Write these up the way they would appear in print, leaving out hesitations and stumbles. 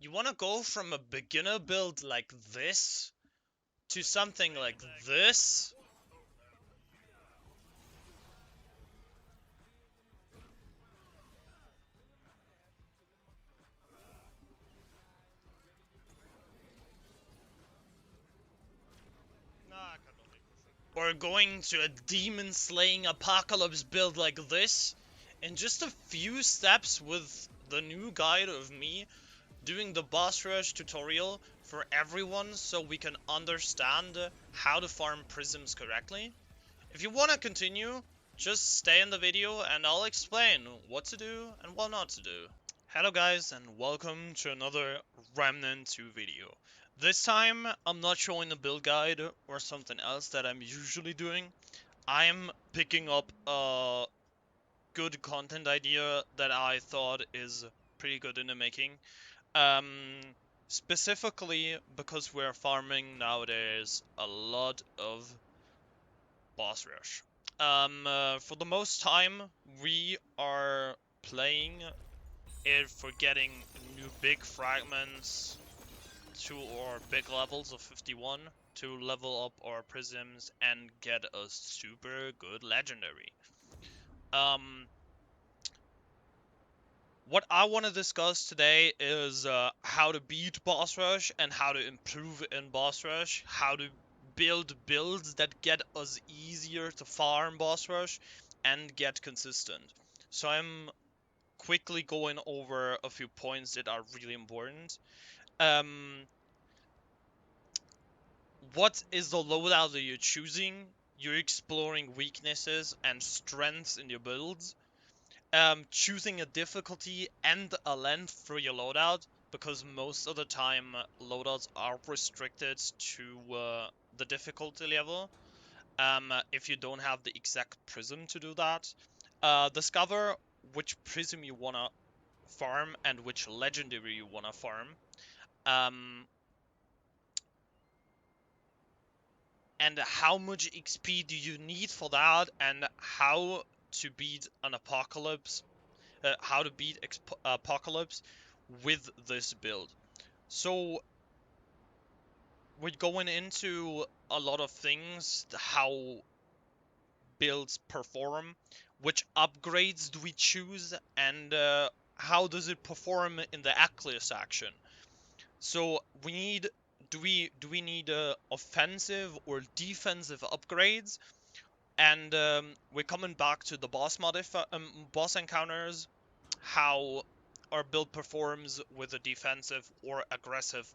you want to go from a beginner build like this to something like this. Or going to a demon slaying apocalypse build like this. In just a few steps with the new guide of me doing the boss rush tutorial for everyone so we can understand how to farm prisms correctly. If you want to continue, just stay in the video and I'll explain what to do and what not to do. Hello guys and welcome to another Remnant 2 video. This time I'm not showing a build guide or something else that I'm usually doing. I'm picking up a good content idea that I thought is pretty good in the making. Specifically because we're farming nowadays a lot of boss rush. For the most time, we are playing it for getting new big fragments to our big levels of 51 to level up our prisms and get a super good legendary. What I want to discuss today is how to beat boss rush and how to improve in boss rush, how to build builds that get us easier to farm boss rush and get consistent. So I'm quickly going over a few points that are really important. What is the loadout that you're choosing? You're exploring weaknesses and strengths in your builds. Choosing a difficulty and a length for your loadout, because most of the time loadouts are restricted to the difficulty level. If you don't have the exact prism to do that. Discover which prism you wanna farm and which legendary you wanna farm. And how much XP do you need for that, and how to beat an apocalypse. How to beat apocalypse with this build. So we're going into a lot of things, how builds perform, which upgrades do we choose, and how does it perform in the Eclipse action. So we need, do we need offensive or defensive upgrades? And we're coming back to the boss encounters, how our build performs with the defensive or aggressive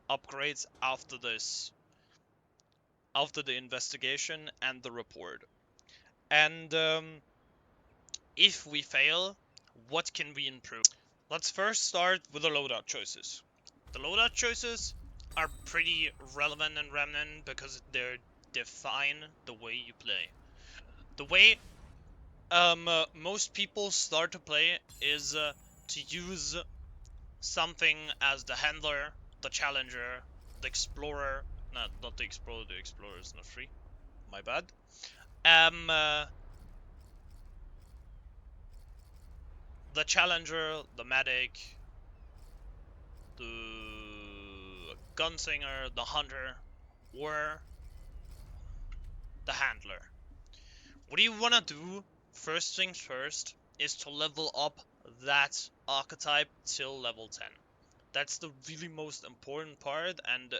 upgrades after the investigation and the report. And if we fail, what can we improve? Let's first start with the loadout choices. The loadout choices are pretty relevant in Remnant because they define the way you play. The way most people start to play is to use something as the handler, the challenger, the explorer. Not the explorer. The explorer is not free. My bad. The challenger, the medic, the gunslinger, the hunter, or the handler. What you wanna do, first things first, is to level up that archetype till level 10. That's the really most important part, and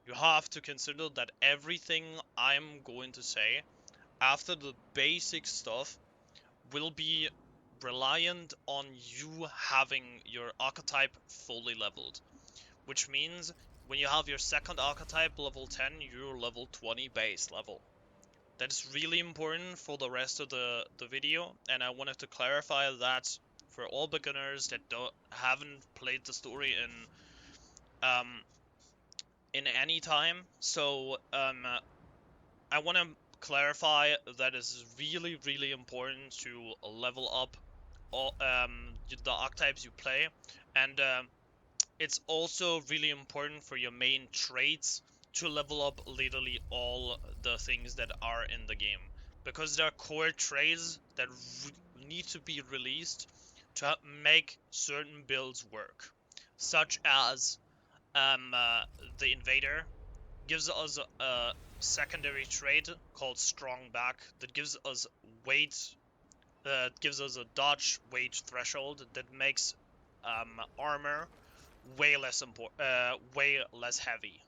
you have to consider that everything I'm going to say after the basic stuff will be reliant on you having your archetype fully leveled. Which means when you have your second archetype level 10, you're level 20 base level. That is really important for the rest of the video, and I wanted to clarify that for all beginners that haven't played the story in any time. So I want to clarify that it's really, really important to level up all the archetypes you play, and it's also really important for your main traits to level up literally all the things that are in the game, because there are core traits that need to be released to make certain builds work. such as the Invader gives us a secondary trait called Strong Back that gives us weight, gives us a dodge weight threshold that makes armor way less heavy.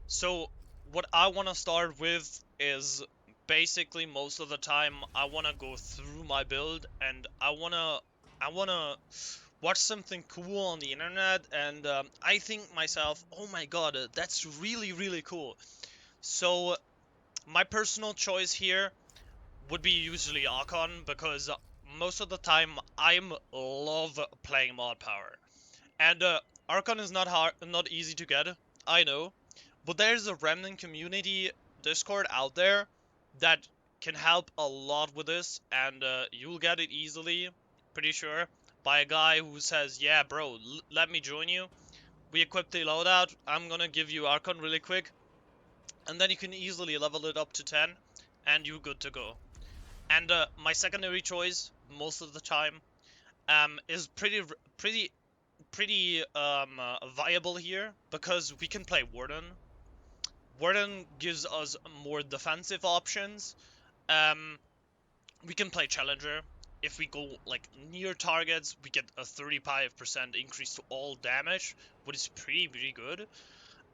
So what I want to start with is basically most of the time I want to go through my build and I want to watch something cool on the internet and I think myself, oh my god, that's really really cool. So my personal choice here would be usually Archon because most of the time I love playing mod power. And Archon is not easy to get, I know, but there's a Remnant community Discord out there that can help a lot with this, and you'll get it easily, pretty sure, by a guy who says, yeah, bro, let me join you. We equip the loadout, I'm gonna give you Archon really quick, and then you can easily level it up to 10, and you're good to go. And my secondary choice, most of the time, is pretty viable here because we can play Warden. Warden gives us more defensive options. Um, we can play Challenger. If we go like near targets, we get a 35% increase to all damage, which is pretty good.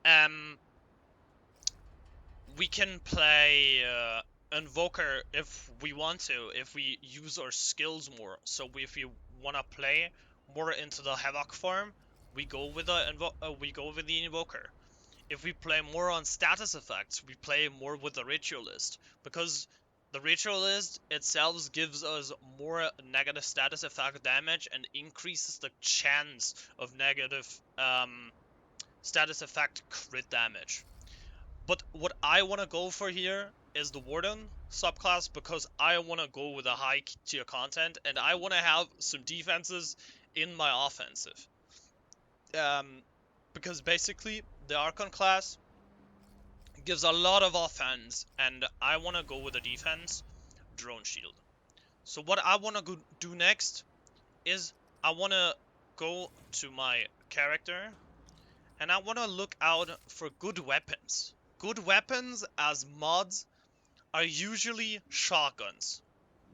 Um, we can play Invoker if we want to, if we use our skills more. So if we want to play more into the Havoc farm, we go with the Invoker. If we play more on status effects, we play more with the Ritualist, because the Ritualist itself gives us more negative status effect damage and increases the chance of negative status effect crit damage. But what I want to go for here is the Warden subclass because I want to go with a high tier content and I want to have some defenses in my offensive. Because basically the Archon class gives a lot of offense and I want to go with a defense drone shield. So what I want to do next is I want to go to my character and I want to look out for good weapons. Good weapons as mods are usually shotguns.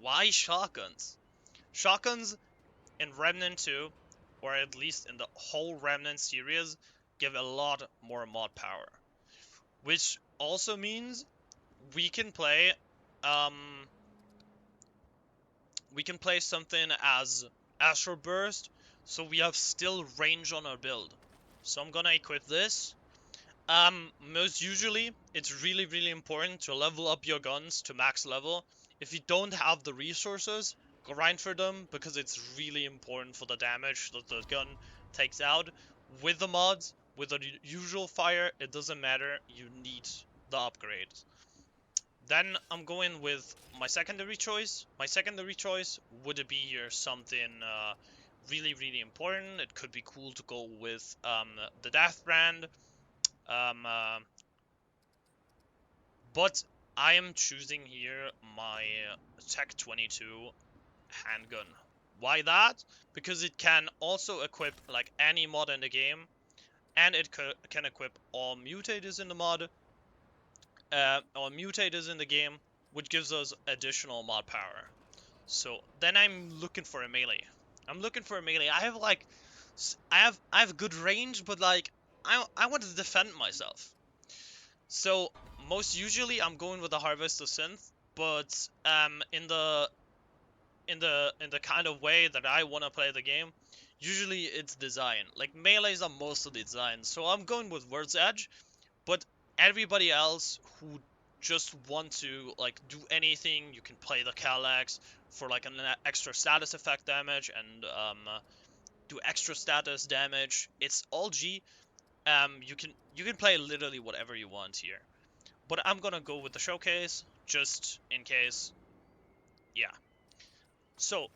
Why shotguns? Shotguns in Remnant 2, or at least in the whole Remnant series, give a lot more mod power. Which also means we can play something as Astral Burst, so we have still range on our build. So I'm gonna equip this. Most usually, it's really important to level up your guns to max level. If you don't have the resources, grind for them, because it's really important for the damage that the gun takes out. With the mods, with the usual fire, it doesn't matter, you need the upgrades. Then I'm going with my secondary choice. My secondary choice would be here something really important. It could be cool to go with the Death Brand. But I am choosing here my Tech 22 handgun. Why that? Because it can also equip like any mod in the game, and it can equip all mutators in the mod, or mutators in the game, which gives us additional mod power. So then I'm looking for a melee. I have like, I have good range, but like I want to defend myself. So most usually I'm going with the Harvester synth, but in the kind of way that I want to play the game, usually it's design. Like melees are most of the design, so I'm going with Word's Edge, but everybody else who just want to like do anything, you can play the Calyx for like an extra status effect damage and do extra status damage. It's all G. You can play literally whatever you want here. But I'm gonna go with the showcase, just in case. Yeah. So,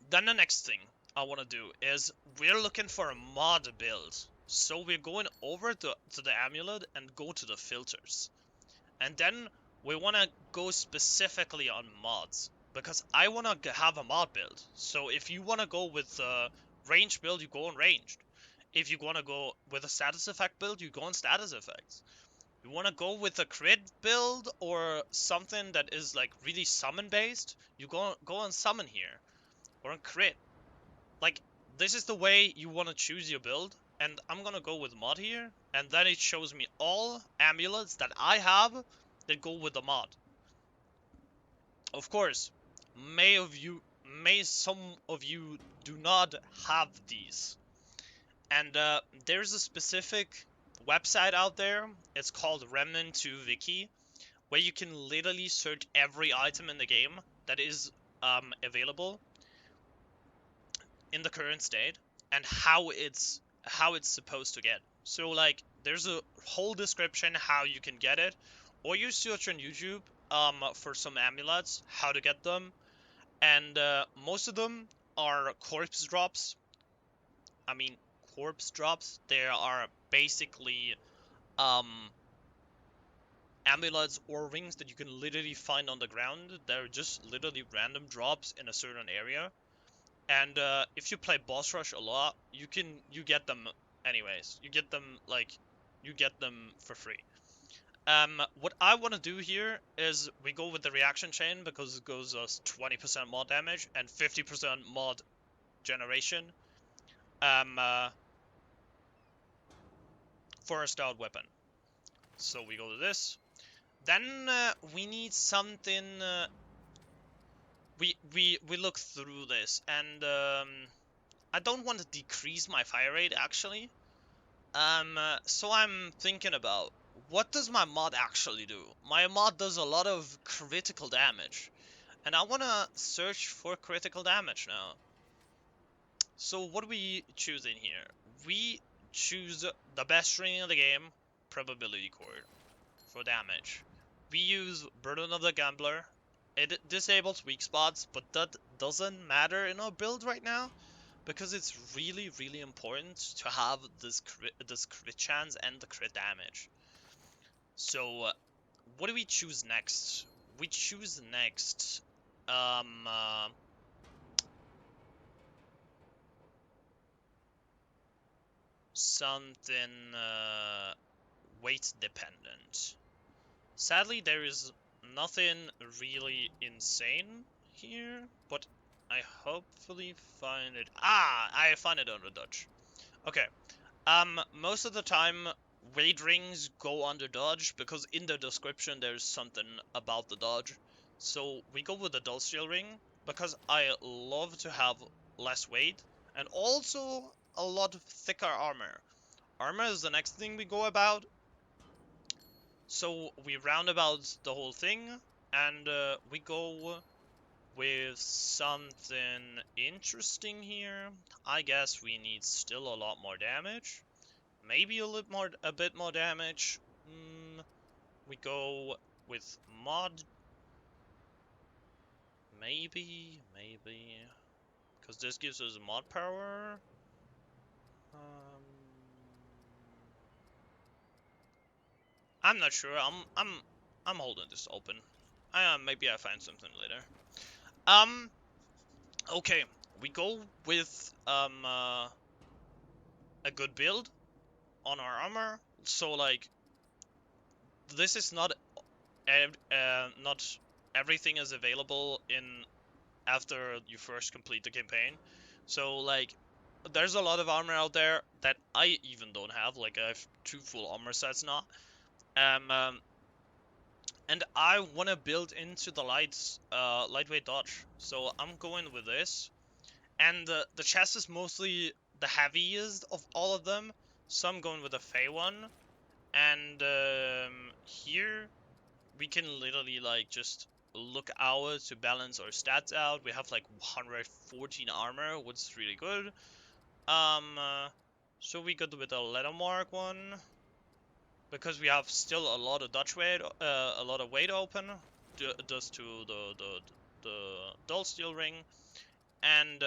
then the next thing I want to do is we're looking for a mod build. So we're going over to the amulet and go to the filters. And then we want to go specifically on mods. because I want to have a mod build. So if you want to go with a ranged build, you go on ranged. If you want to go with a status effect build, you go on status effects. You want to go with a crit build or something that is like really summon based, you go on summon here or on crit. Like, this is the way you want to choose your build, and I'm gonna go with mod here, and then it shows me all amulets that I have that go with the mod. Of course, some of you do not have these, and there's a specific website out there. It's called Remnant 2 Wiki, where you can literally search every item in the game that is available in the current state and how it's supposed to get. So like there's a whole description how you can get it, or you search on YouTube for some amulets, how to get them, and most of them are corpse drops. I mean corpse drops. They are basically um amulets or rings that you can literally find on the ground. They're just literally random drops in a certain area. And if you play boss rush a lot, you get them anyways. You get them for free. What I want to do here is we go with the reaction chain because it goes us 20% mod damage and 50% mod generation. For a stout weapon. So we go to this. Then we need something. We look through this, and I don't want to decrease my fire rate actually. So I'm thinking about what does my mod actually do? My mod does a lot of critical damage, and I want to search for critical damage now. So what do we choose in here? We choose the best string in the game, probability chord, for damage. We use Burden of the Gambler. It disables weak spots, but that doesn't matter in our build right now, because it's really, really important to have this crit chance and the crit damage. So, what do we choose next? We choose next, something, weight dependent. Sadly, there is nothing really insane here, but I hopefully find it. Ah, I find it under dodge. Okay. Most of the time, weight rings go under dodge because in the description there's something about the dodge. So we go with the dull steel ring because I love to have less weight and also a lot thicker armor. Armor is the next thing we go about. So we roundabout the whole thing and we go with something interesting here. I guess we need still a lot more damage. Maybe a bit more damage. We go with mod. Maybe, because this gives us mod power. I'm not sure. I'm holding this open. Maybe I find something later. Okay, we go with a good build on our armor. So like, this is not everything is available in after you first complete the campaign. So like, there's a lot of armor out there that I even don't have. Like I have 2 full armor sets now. And I want to build into the lightweight dodge. So I'm going with this. And the chest is mostly the heaviest of all of them. So I'm going with the Fey one. And here we can literally like just look out to balance our stats out. We have like 114 armor, which is really good. So we go with the letter mark one because we have still a lot of dodge weight, a lot of weight open, just to the dull steel ring, and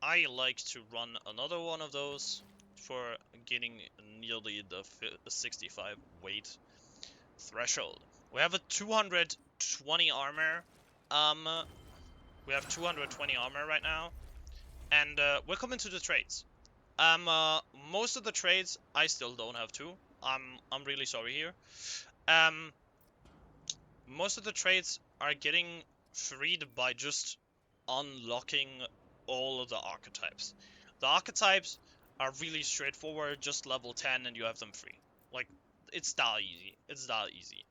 I like to run another one of those for getting nearly the 65 weight threshold. We have a 220 armor, we have 220 armor right now, and we're coming to the trades. Most of the trades I still don't have too. I'm really sorry here. Um, most of the trades are getting freed by just unlocking all of the archetypes. The archetypes are really straightforward, just level 10 and you have them free. Like, it's that easy. It's that easy.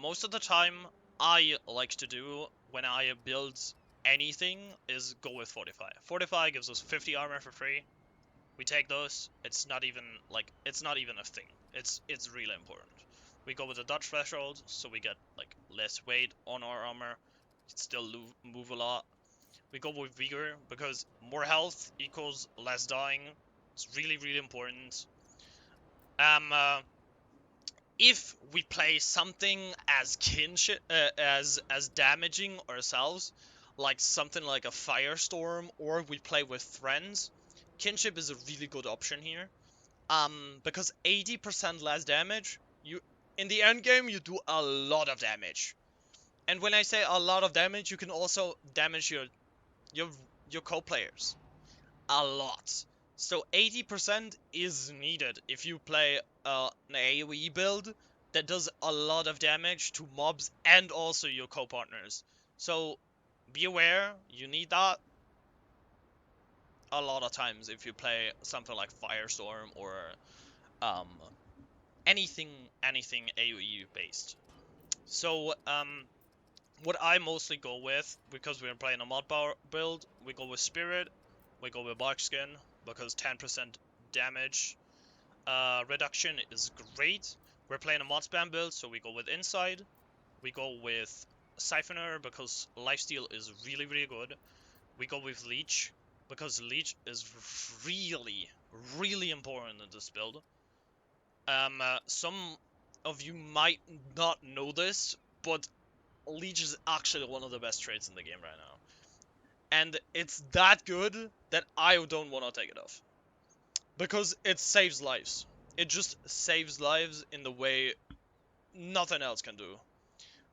Most of the time, I like to do when I build anything is go with Fortify. Fortify gives us 50 armor for free. We take those. It's not even a thing. It's really important. We go with the dodge threshold, so we get like less weight on our armor. Still move a lot. We go with vigor because more health equals less dying. It's really important. If we play something as kinship, as damaging ourselves, like something like a firestorm, or we play with friends, kinship is a really good option here. Because 80% less damage, you in the end game you do a lot of damage. And when I say a lot of damage, you can also damage your your co-players a lot. So 80% is needed if you play an AoE build that does a lot of damage to mobs and also your co-partners. So be aware, you need that a lot of times if you play something like Firestorm or um, anything AoE based. So what I mostly go with, because we're playing a mod power build, we go with Spirit, we go with Barkskin, because 10% damage reduction is great. We're playing a mod spam build, so we go with Inside. We go with Siphoner, because lifesteal is really good. We go with Leech, because Leech is really important in this build. Some of you might not know this, but Leech is actually one of the best trades in the game right now. And it's that good that I don't want to take it off. Because it saves lives. It just saves lives in the way nothing else can do.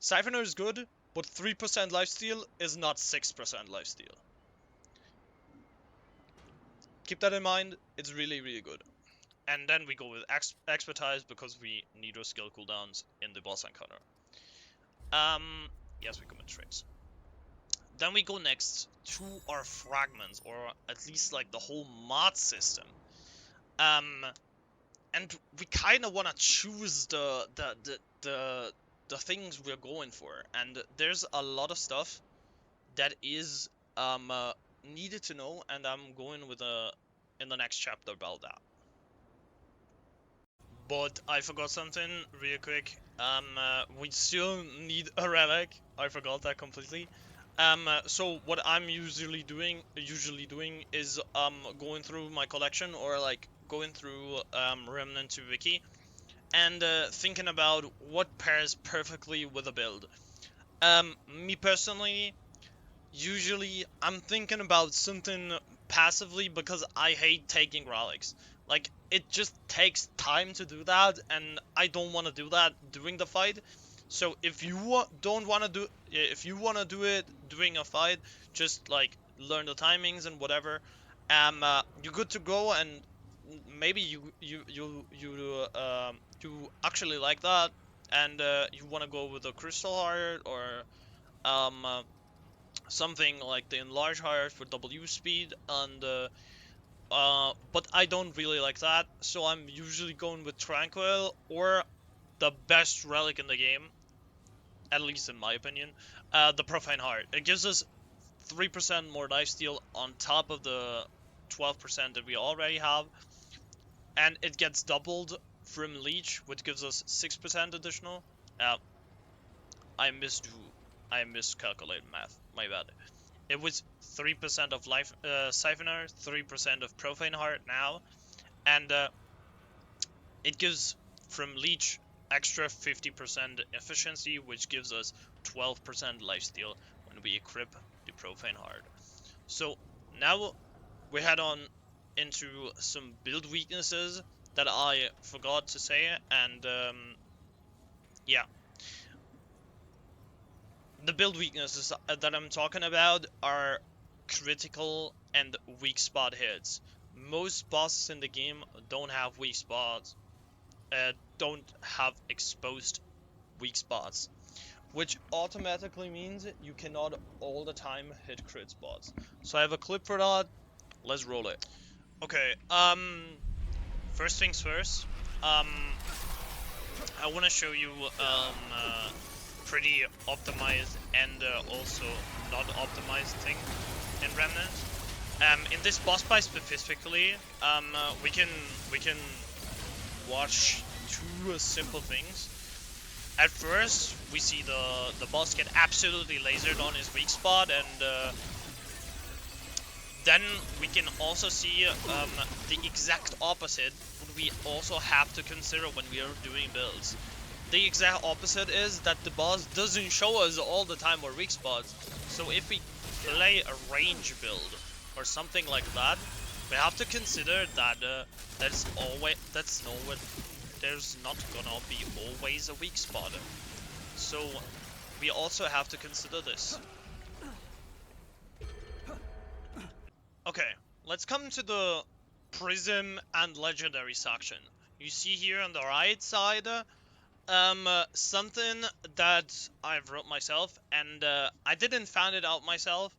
Siphoner is good, but 3% lifesteal is not 6% lifesteal. Keep that in mind, it's really good. And then we go with Expertise because we need our skill cooldowns in the boss encounter. Yes, we commit trades. Then we go next to our fragments, or at least like the whole mod system. And we kind of want to choose the things we're going for, and there's a lot of stuff that is needed to know, and I'm going with in the next chapter about that. But I forgot something real quick. We still need a relic. I forgot that completely. So what I'm usually doing is going through my collection, or like going through Remnant to Wiki, and thinking about what pairs perfectly with a build. Me personally, usually I'm thinking about something passively because I hate taking relics. Like, it just takes time to do that, and I don't want to do that during the fight. So if you don't want to do, if you want to do it during a fight, just like learn the timings and whatever. You're good to go, and maybe you actually like that, and you want to go with a crystal heart, or um. Uh, something like the enlarge heart for W speed, and but I don't really like that, so I'm usually going with Tranquil, or the best relic in the game, at least in my opinion, the Profane Heart. It gives us 3% more lifesteal on top of the 12% that we already have, and it gets doubled from Leech, which gives us 6% additional. I misdo, I miscalculated math, my bad. It was 3% of life Siphoner, 3% of Profane Heart now, and it gives from Leech extra 50% efficiency, which gives us 12% lifesteal when we equip the Profane Heart. So now we head on into some build weaknesses that I forgot to say, and yeah. The build weaknesses that I'm talking about are critical and weak spot hits. Most bosses in the game don't have weak spots, don't have exposed weak spots, which automatically means you cannot all the time hit crit spots. So I have a clip for that. Let's roll it. Okay, first things first. I want to show you pretty optimized and also not optimized thing in Remnant. In this boss fight specifically, we can watch two simple things. At first, we see the boss get absolutely lasered on his weak spot, and then we can also see the exact opposite, what we also have to consider when we are doing builds. The exact opposite is that the boss doesn't show us all the time our weak spots. So if we play a range build or something like that, we have to consider that there's not gonna be always a weak spot. So we also have to consider this. Okay, let's come to the Prism and Legendary section. You see here on the right side, something that I've wrote myself, and I didn't find it out myself.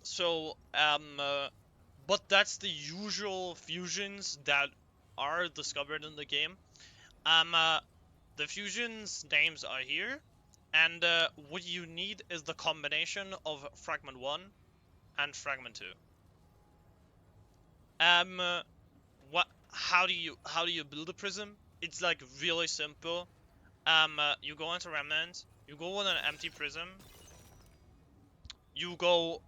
So, but that's the usual fusions that are discovered in the game. The fusions names are here, and what you need is the combination of Fragment 1 and Fragment 2. What? How do you build a prism? It's like really simple. You go into Remnant, you go on an empty prism, you go,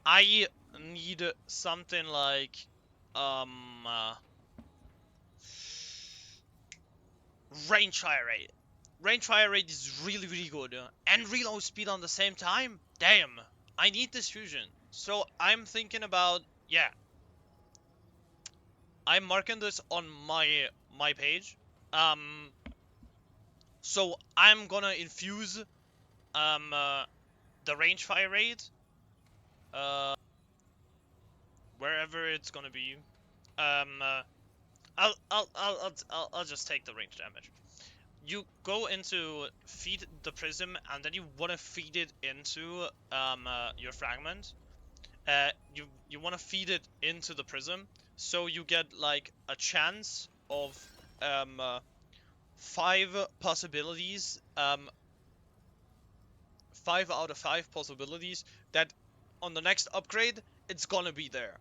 I need something like, range fire rate. Range fire rate is really good, and reload speed on the same time? Damn, I need this fusion. So I'm thinking about, yeah, I'm marking this on my page. So I'm gonna infuse the range fire rate wherever it's gonna be. I'll just take the range damage. You go into feed the prism, and then you want to feed it into your fragment. You want to feed it into the prism, so you get like a chance of 5 possibilities, 5 out of 5 possibilities that on the next upgrade it's gonna be there.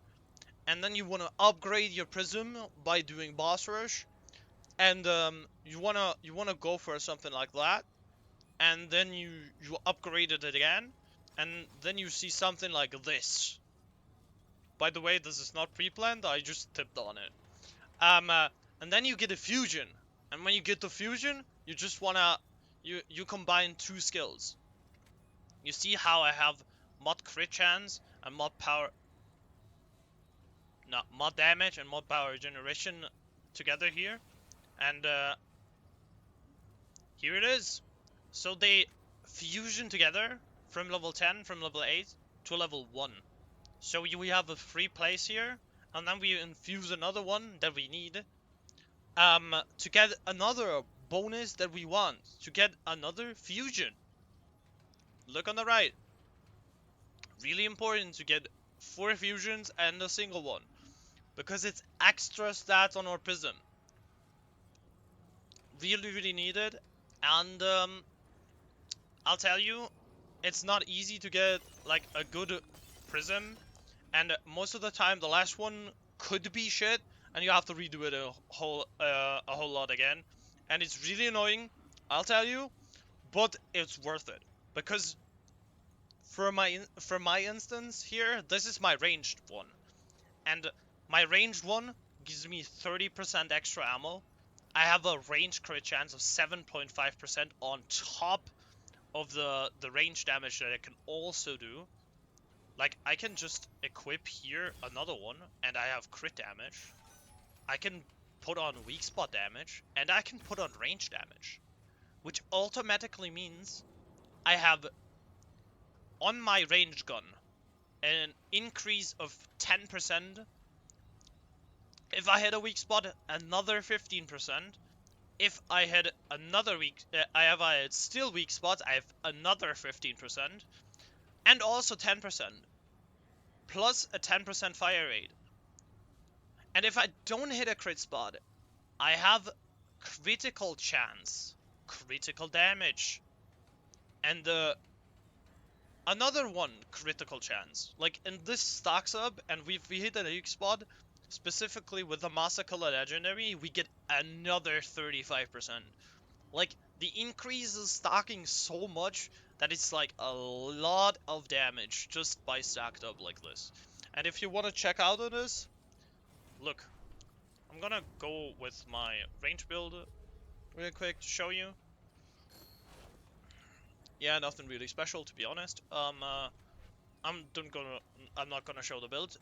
And then you want to upgrade your prism by doing boss rush, and you wanna go for something like that, and then you upgrade it again, and then you see something like this. By the way, this is not pre-planned, I just tipped on it. And then you get a fusion, and when you get the fusion, you just wanna you combine 2 skills. You see how I have mod crit chance and mod power, no, mod damage and mod power generation together here, and here it is. So they fusion together from level 10, from level 8 to level 1. So we have a free place here, and then we infuse another one that we need to get another bonus that we want, to get another fusion. Look on the right. Really important to get 4 fusions and a single one, because it's extra stats on our prism. Really needed, and I'll tell you, it's not easy to get like a good prism, and most of the time the last one could be shit, and you have to redo it a whole lot again, and it's really annoying, I'll tell you, but it's worth it, because for my instance here, this is my ranged one, and my ranged one gives me 30% extra ammo. I have a range crit chance of 7.5% on top of the range damage that I can also do. Like, I can just equip here another one, and I have crit damage. I can put on weak spot damage, and I can put on range damage, which automatically means I have on my range gun an increase of 10%. If I hit a weak spot, another 15%. If I had another I had still weak spots, I have another 15%, and also 10%, plus a 10% fire rate. And if I don't hit a crit spot, I have critical chance, critical damage, and another one critical chance. Like, and this stacks up, and if we hit a weak spot, specifically with the Massacre Legendary, we get another 35%. Like, the increase is stacking so much that it's like a lot of damage just by stacked up like this. And if you want to check out of this, look, I'm gonna go with my range build real quick to show you. Yeah, nothing really special to be honest. I'm not gonna show the build.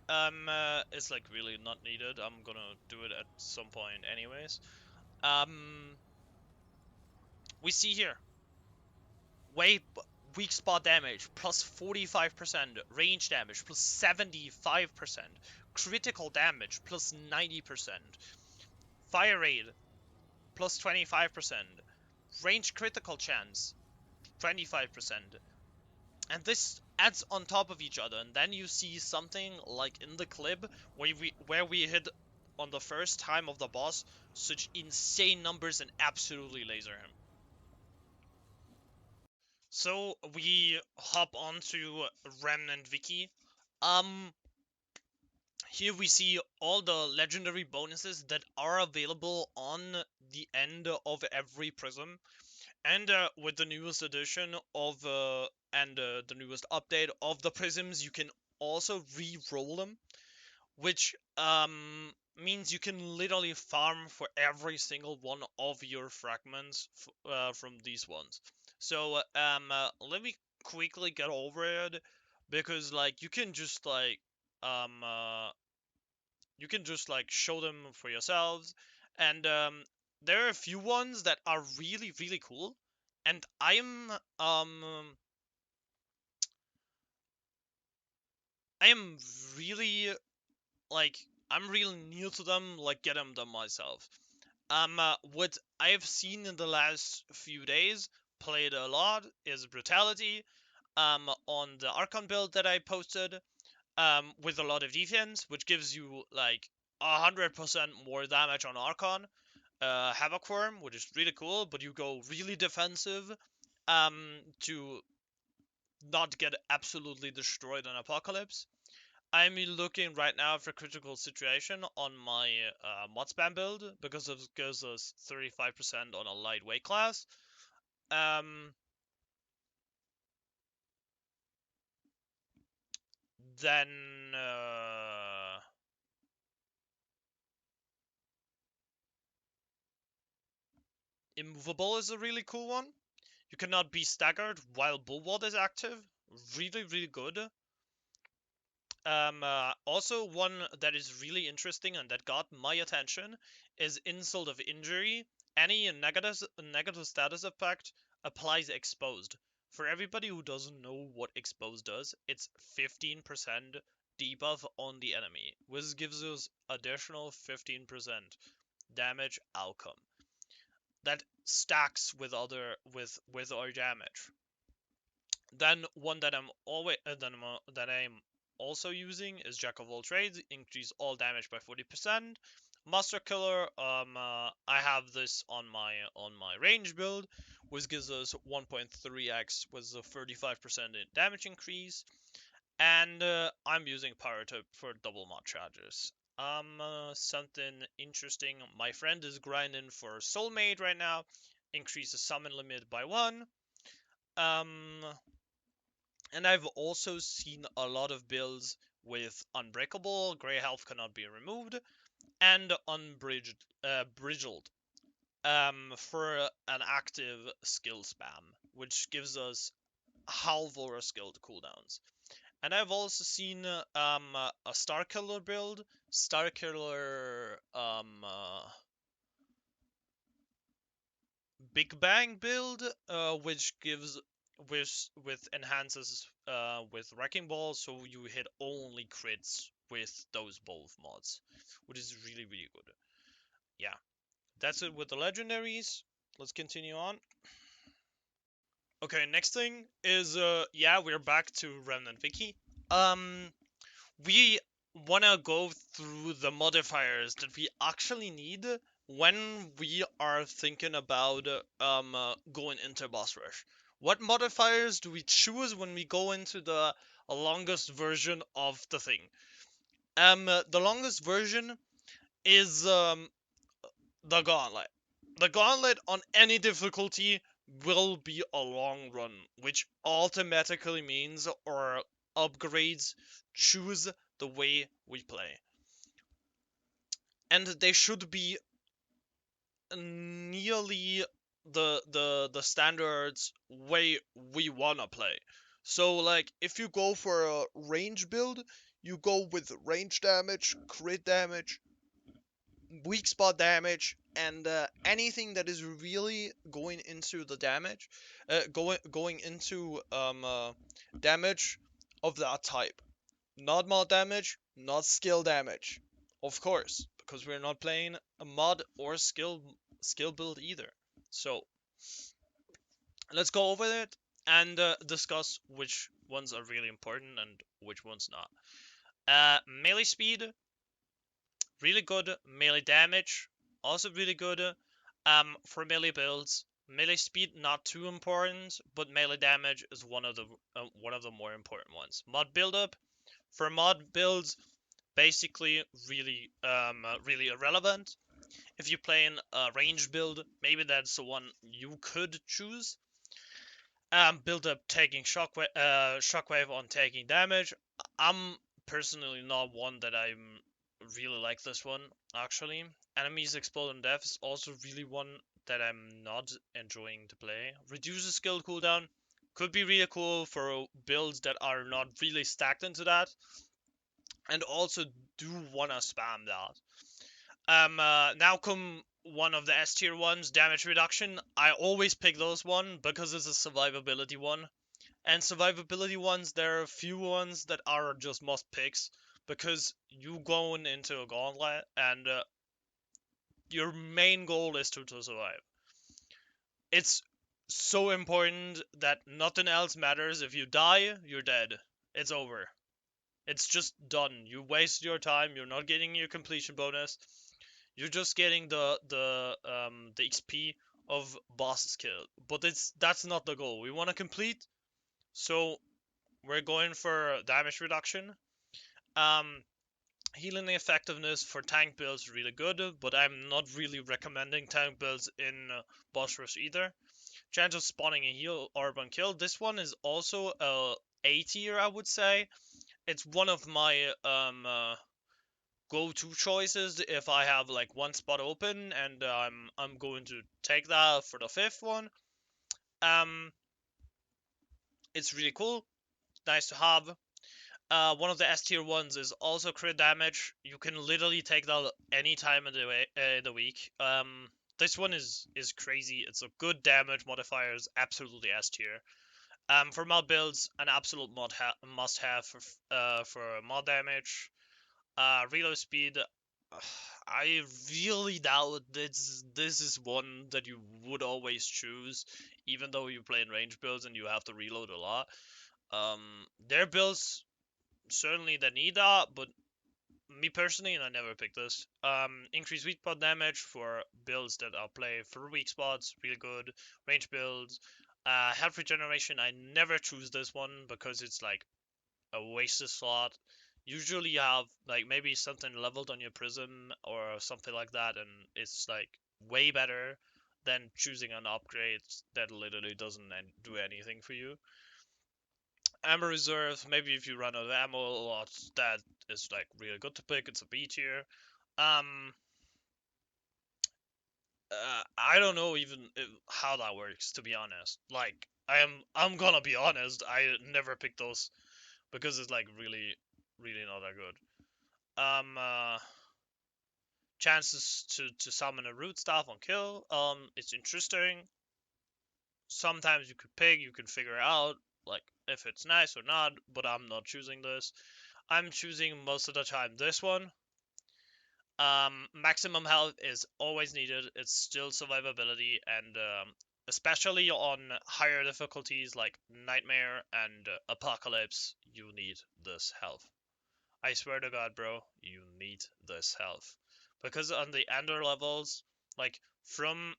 It's like really not needed. I'm gonna do it at some point anyways. We see here weak spot damage plus 45%, range damage plus 75%, critical damage plus 90%, fire rate plus 25%, range critical chance 25%. And this adds on top of each other, and then you see something like in the clip where we hit on the first time of the boss such insane numbers and absolutely laser him. So we hop onto Remnant Wiki. Here we see all the legendary bonuses that are available on the end of every prism. And with the newest edition of the newest update of the prisms, you can also re-roll them, which means you can literally farm for every single one of your fragments from these ones. So let me quickly get over it, because like um uh, you can just like show them for yourselves, and there are a few ones that are really cool, and I am really like I'm really new to them, like getting them myself. What I've seen in the last few days, played a lot, is Brutality. On the Archon build that I posted, with a lot of defense, which gives you like 100% more damage on Archon. Havoc Worm, which is really cool, but you go really defensive, to not get absolutely destroyed on Apocalypse. I'm looking right now for Critical Situation on my mod spam build, because it gives us 35% on a lightweight class. Um, then Immovable is a really cool one. You cannot be staggered while Bulwark is active. Really good. Also, one that is really interesting and that got my attention is Insult of Injury. Any negative status effect applies exposed. For everybody who doesn't know what exposed does, it's 15% debuff on the enemy, which gives us additional 15% damage outcome. That stacks with our damage. Then one that I'm also using is Jack of all trades, increase all damage by 40%. Master Killer, I have this on my range build, which gives us 1.3x with a 35% damage increase. And I'm using Power Tip for double mod charges. Something interesting. My friend is grinding for Soulmate right now. Increase the summon limit by 1. And I've also seen a lot of builds with Unbreakable, Grey Health cannot be removed, and Bridged, for an active skill spam, which gives us half our skilled cooldowns. And I've also seen a Star Killer build, Star Killer Big Bang build, which gives with enhances with Wrecking Ball, so you hit only crits with those both mods, which is really really good. Yeah, that's it with the legendaries. Let's continue on. Okay, next thing is yeah, we're back to Remnant Wiki. We wanna go through the modifiers that we actually need when we are thinking about going into boss rush. What modifiers do we choose when we go into the longest version of the thing? The longest version is the gauntlet. The gauntlet on any difficulty will be a long run, which automatically means or upgrades choose the way we play. And they should be nearly the standards way we wanna play. So like if you go for a range build, you go with range damage, crit damage, weak spot damage, and anything that is really going into the damage, going into damage of that type. Not mod damage, not skill damage, of course, because we're not playing a mod or skill build either. So let's go over it and discuss which ones are really important and which ones not. Melee speed, really good. Melee damage, also really good. For melee builds, melee speed not too important, but melee damage is one of the more important ones. Mod build up, for mod builds, basically really irrelevant. If you're playing a range build, maybe that's the one you could choose. Build up taking shockwave on taking damage. I'm personally not one that I'm really like this one, actually. Enemies explode on death is also really one that I'm not enjoying to play. Reduces skill cooldown, could be really cool for builds that are not really stacked into that, and also do wanna spam that. Now come one of the S tier ones, damage reduction. I always pick those one because it's a survivability one. And survivability ones, there are a few ones that are just must picks because you going into a gauntlet and your main goal is to survive. It's so important that nothing else matters. If you die, you're dead. It's over. It's just done. You waste your time. You're not getting your completion bonus. You're just getting the XP of bosses killed. But that's not the goal. We want to complete, so we're going for damage reduction. Um, Healing effectiveness for tank builds is really good, but I'm not really recommending tank builds in boss rush either. Chance of spawning a heal or one kill. This one is also A tier, I would say. It's one of my go-to choices if I have like one spot open and I'm going to take that for the fifth one. Um, it's really cool, nice to have. One of the S tier ones is also crit damage. You can literally take that any time of the week. This one is crazy. It's a good damage modifier. Is absolutely S tier. For mod builds, an absolute must have for mod damage. Reload speed. I really doubt this is one that you would always choose, even though you play in range builds and you have to reload a lot. Their builds certainly they need that, but me personally, and I never picked this. Increase weak spot damage for builds that are play for weak spots, really good. Range builds. Health regeneration, I never choose this one because it's like a wasted slot. Usually you have like maybe something leveled on your prism or something like that, and it's like way better than choosing an upgrade that literally doesn't do anything for you. Ammo reserve, maybe if you run out of ammo a lot, that is like really good to pick. It's a B tier. Um, I don't know even how that works, to be honest. Like I'm gonna be honest, I never picked those because it's like really not that good. Chances to summon a root staff on kill. It's interesting. sometimes you could pick, you can figure out like if it's nice or not, but I'm not choosing this. I'm choosing most of the time this one. Maximum health is always needed. It's still survivability, and especially on higher difficulties like Nightmare and Apocalypse, you need this health. I swear to God, bro, you need this health. Because on the ender levels, like from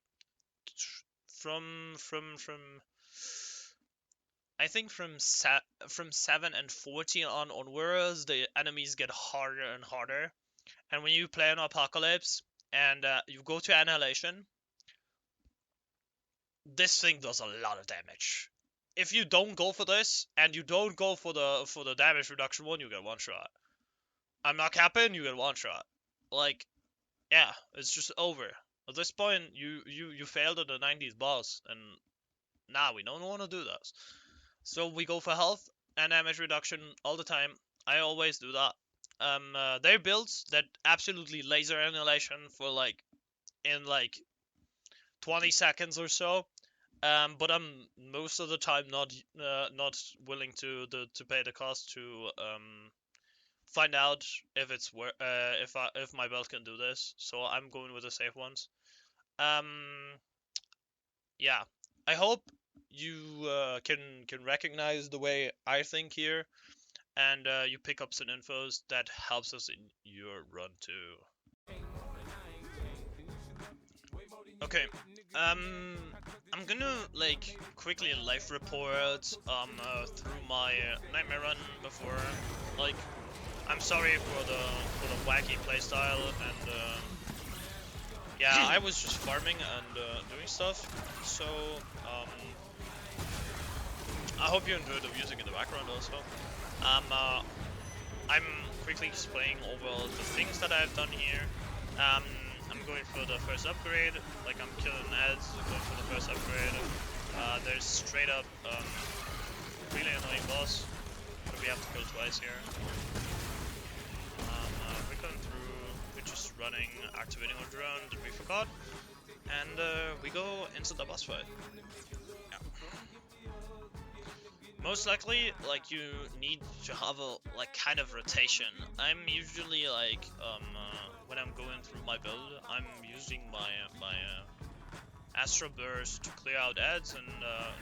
I think from 7 and 14 onwards, the enemies get harder and harder. And when you play on Apocalypse and you go to Annihilation, this thing does a lot of damage. If you don't go for this and you don't go for the damage reduction one, you get one shot. I'm not capping, you get one shot. Like, yeah, it's just over. At this point, you failed at the 90s boss, and nah, we don't want to do that. So we go for health and damage reduction all the time. I always do that. They're builds that absolutely laser annihilation for like in like 20 seconds or so. But I'm most of the time not willing to pay the cost to find out if it's if my build can do this. So I'm going with the safe ones. Um, yeah, I hope you can recognize the way I think here, and you pick up some infos that helps us in your run too. Okay, I'm gonna like quickly life report through my nightmare run before. Like, I'm sorry for the wacky playstyle, and yeah, I was just farming and doing stuff. So I hope you enjoy the music in the background also. I'm quickly explaining over the things that I've done here. I'm going for the first upgrade, like I'm killing ads, going for the first upgrade. There's straight up really annoying boss that we have to kill twice here. We're going through, we're just running, activating our drone that we forgot, and we go into the boss fight. Yeah. Most likely, like, you need to have a like kind of rotation. I'm usually like when I'm going through my build, I'm using my Astro Burst to clear out ads and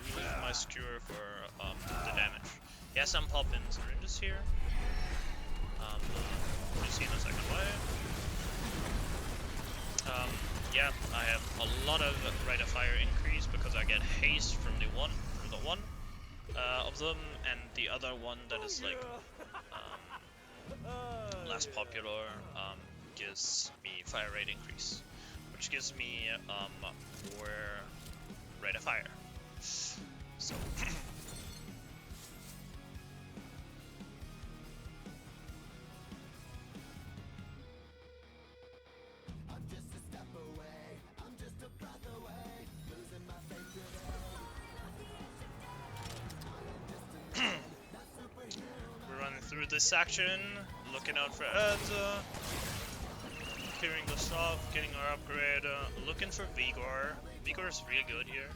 use my Skewer for the damage. Yes, I'm popping syringes here. You'll see in a second why. Yeah, I have a lot of rate of fire increase because I get haste from the one of them, and the other one that is like less popular gives me fire rate increase, which gives me more rate of fire. So we're running through this section, looking out for ads, clearing the stuff, getting our upgrade, looking for Vigor. Vigor is really good here.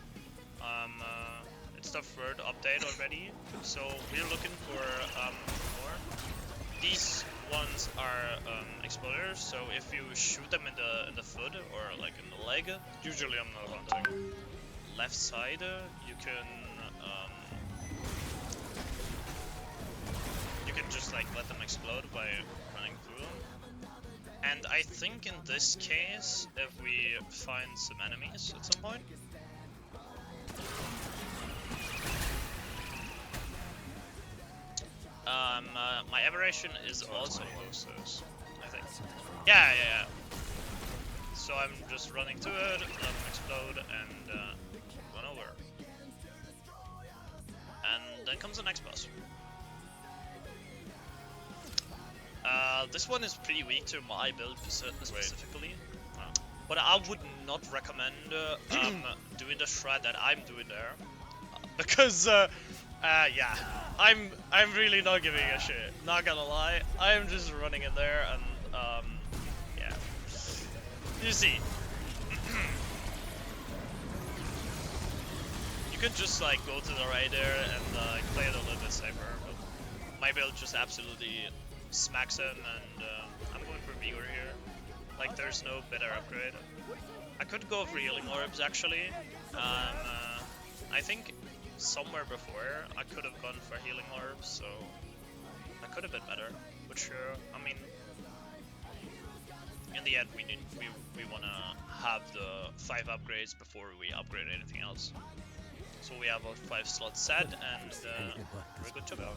It's the third update already, so we're looking for more. These ones are exploders, so if you shoot them in the foot or like in the leg, usually I'm not hunting. Left side, you can just like let them explode by running through them. And I think in this case, if we find some enemies at some point, my aberration is also boosters, I think. Yeah. So I'm just running to it, let them explode, and run over. And then comes the next boss. This one is pretty weak to my build specifically, but I would not recommend doing the shred that I'm doing there, because yeah, I'm really not giving a shit. Not gonna lie, I'm just running in there and yeah. You see, You could just like go to the right there and play it a little bit safer, but my build just absolutely smacks him, and I'm going for Vigor here. Like, there's no better upgrade. I could go for Healing Orbs actually. I think somewhere before I could have gone for Healing Orbs, so I could have been better. But sure, I mean, in the end, we wanna have the 5 upgrades before we upgrade anything else. So we have our 5 slots set, and we're good to go.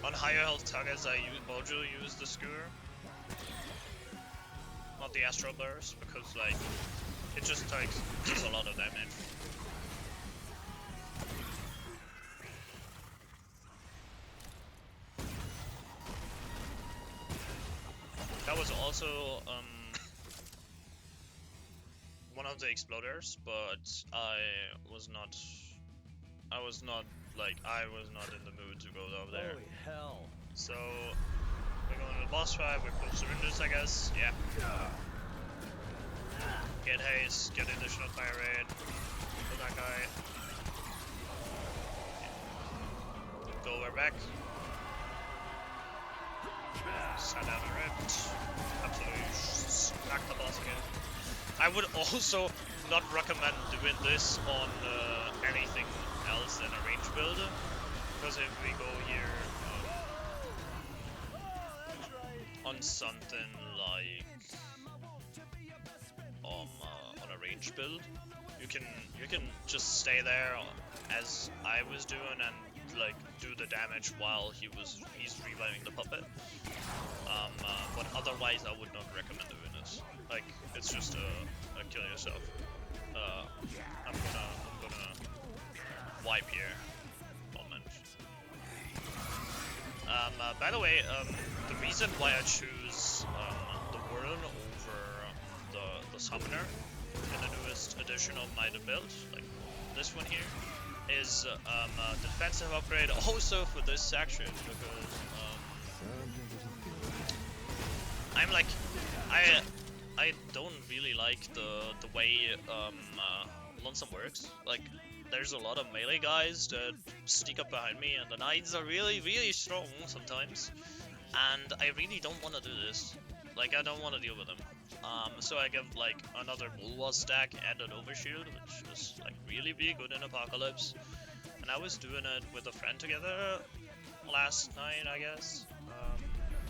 On higher health targets, I usually use the Skewer, not the Astral Burst, because like it just takes a lot of damage. That was also one of the exploders, but I was not in the mood to go over there. Holy hell. So we're going to the boss fight, we pull surrenders, I guess. Yeah. Get haste, get additional fire rate, kill that guy. Go over back. Sat down a rift. Absolutely smack the boss again. I would also not recommend doing this on anything else than a range build, because if we go here on something like on a range build, you can just stay there as I was doing and like do the damage while he's reviving the puppet. But otherwise, I would not recommend doing this. Like, it's just a kill yourself. I'm gonna wipe here. Moment. By the way, the reason why I choose the Warden over the Summoner in the newest edition of my build, like this one here, is a defensive upgrade also for this section, because I'm like, I don't really like the way Lonesome works. Like, there's a lot of melee guys that sneak up behind me, and the knights are really strong sometimes, and I really don't want to do this. Like, I don't want to deal with them. So I give like another Bulwark stack and an Overshield, which was like really good in Apocalypse. And I was doing it with a friend together last night, I guess,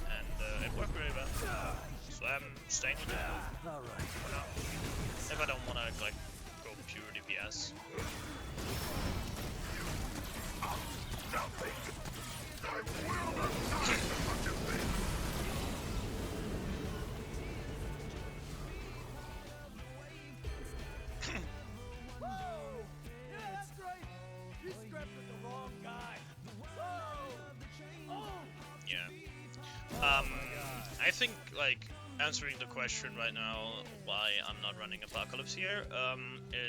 and it worked really well. So I'm staying with it for now, if I don't want to like go pure DPS. I think, like, answering the question right now why I'm not running Apocalypse here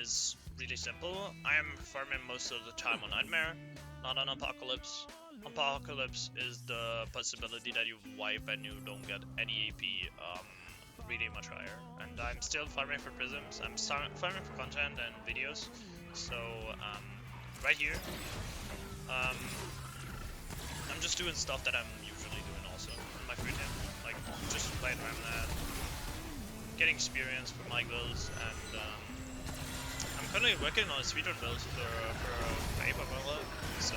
is really simple. I'm farming most of the time on Nightmare, not on Apocalypse. Apocalypse is the possibility that you wipe and you don't get any AP really much higher. And I'm still farming for Prisms, I'm farming for content and videos. So right here, I'm just doing stuff that I'm usually doing also in my free time. Like, just playing Remnant, getting experience for my builds, and I'm currently working on a speedrun build for Ape Umbrella, so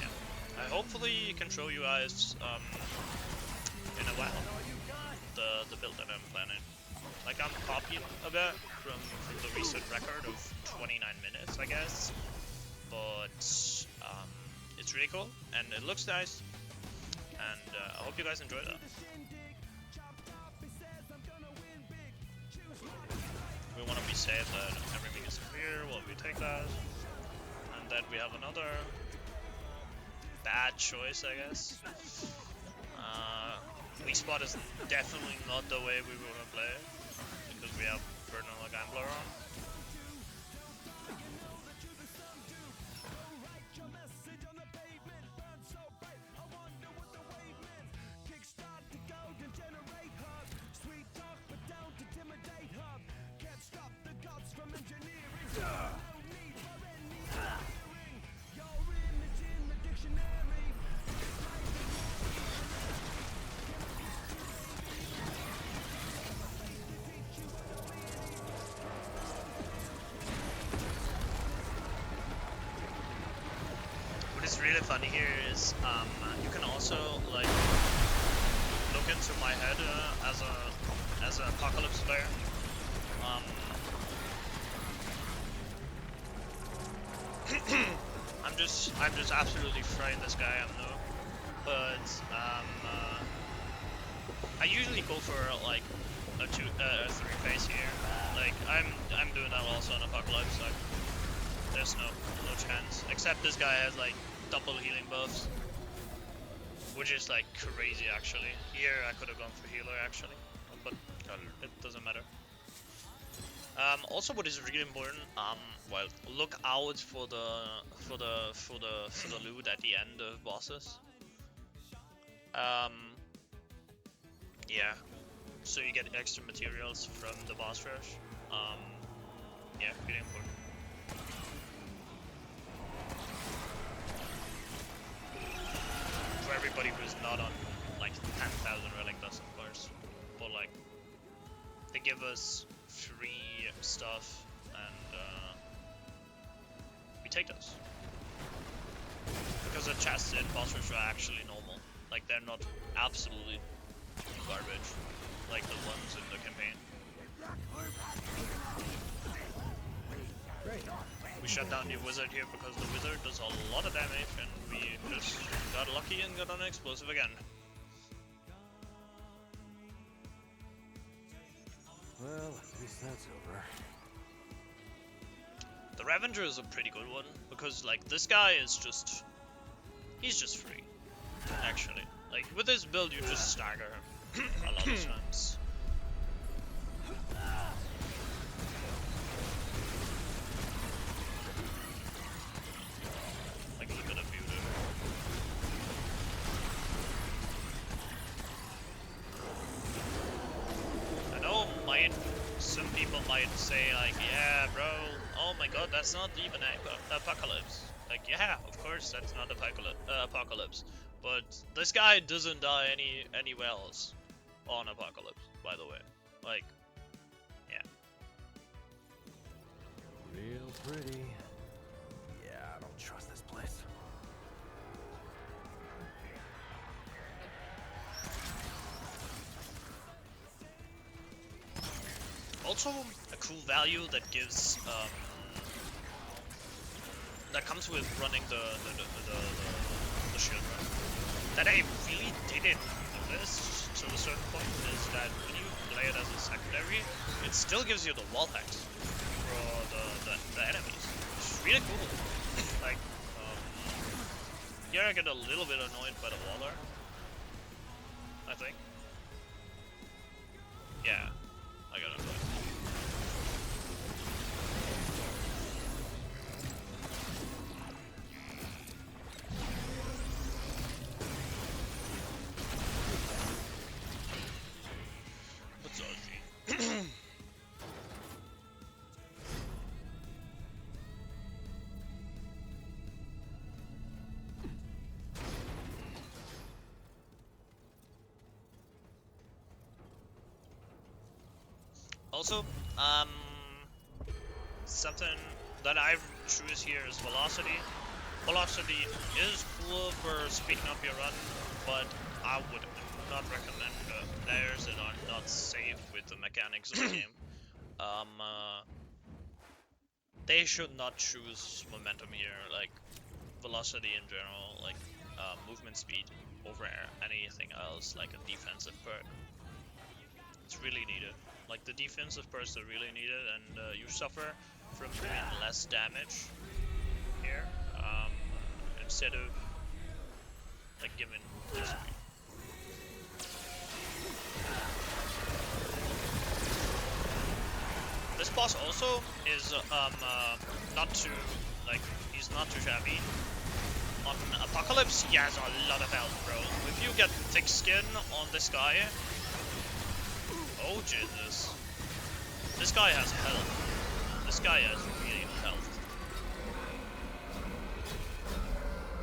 yeah. I hopefully can show you guys in a while the build that I'm planning. Like, I'm copying a bit from the recent record of 29 minutes, I guess, but it's really cool, and it looks nice, and I hope you guys enjoy that. We want to be safe that everything is clear while we take that, and then we have another bad choice, I guess. weak spot is definitely not the way we want to play it, because we have Bernal Gambler on. What is really funny here is you can also like look into my head as an Apocalypse player. I'm just absolutely fraying this guy, I know, but I usually go for like a 3-phase here. Like I'm doing that also on Apocalypse. Like there's no chance. Except this guy has like double healing buffs, which is like crazy actually. Here I could have gone for healer actually, but it doesn't matter. Also, what is really important, well, look out for the loot at the end of bosses. Yeah, so you get extra materials from the boss rush. Yeah, really important. For everybody who's not on like 10,000 relic dust, of course, but like they give us free stuff, and we take those because the chests in boss rush are actually normal. Like they're not absolutely garbage like the ones in the campaign. Great. We shut down the wizard here because the wizard does a lot of damage, and we just got lucky and got an explosive again. Well, at least that's over. The Revenger is a pretty good one because like this guy is just he's just free actually. Like with this build you just stagger him a lot of times. Like look at the view there. I know some people might say like, yeah bro, oh my god, that's not even Apocalypse. Like, yeah, of course that's not Apocalypse. But this guy doesn't die anywhere else on Apocalypse, by the way. Like, yeah. Real pretty. Yeah, I don't trust this place. Also, a cool value that gives that comes with running the shield run. That I really didn't notice to a certain point is that when you play it as a secondary, it still gives you the wall hacks for the enemies. It's really cool. Like, here I get a little bit annoyed by the waller, I think. Yeah, I got annoyed. Also, something that I choose here is velocity. Velocity is cool for speeding up your run, but I would not recommend players that are not safe with the mechanics of the game. They should not choose momentum here, like velocity in general, like movement speed over anything else, like a defensive perk. It's really needed. Like the defensive perks are really needed, and you suffer from doing less damage here instead of like giving this speed. This boss also is not too, like, he's not too shabby. On Apocalypse, he has a lot of health, bro. If you get thick skin on this guy, oh Jesus, this guy has health. This guy has really health.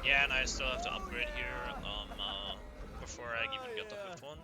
Yeah, and I still have to upgrade here before I even get the 5th one.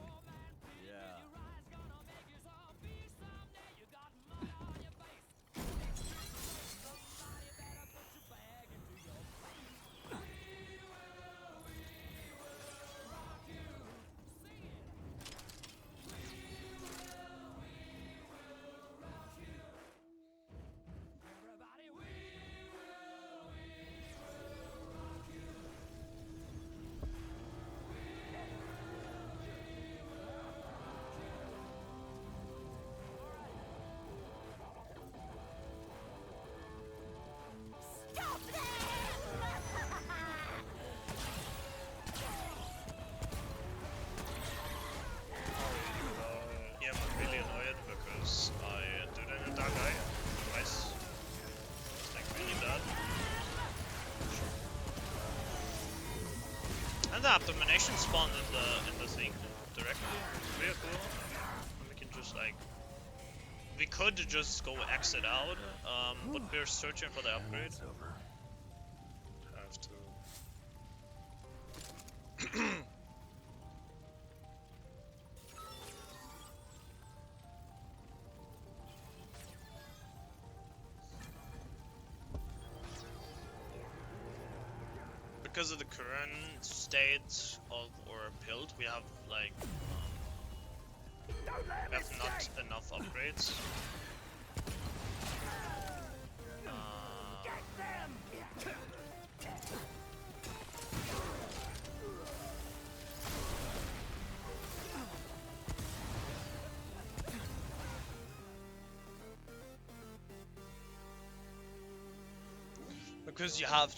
And the Abdomination spawned in the thing directly. Really cool. We can just like, we could just go exit out, but we're searching for the upgrade. Have to. Because of the current state of our build, we have like we have not enough upgrades. Because you have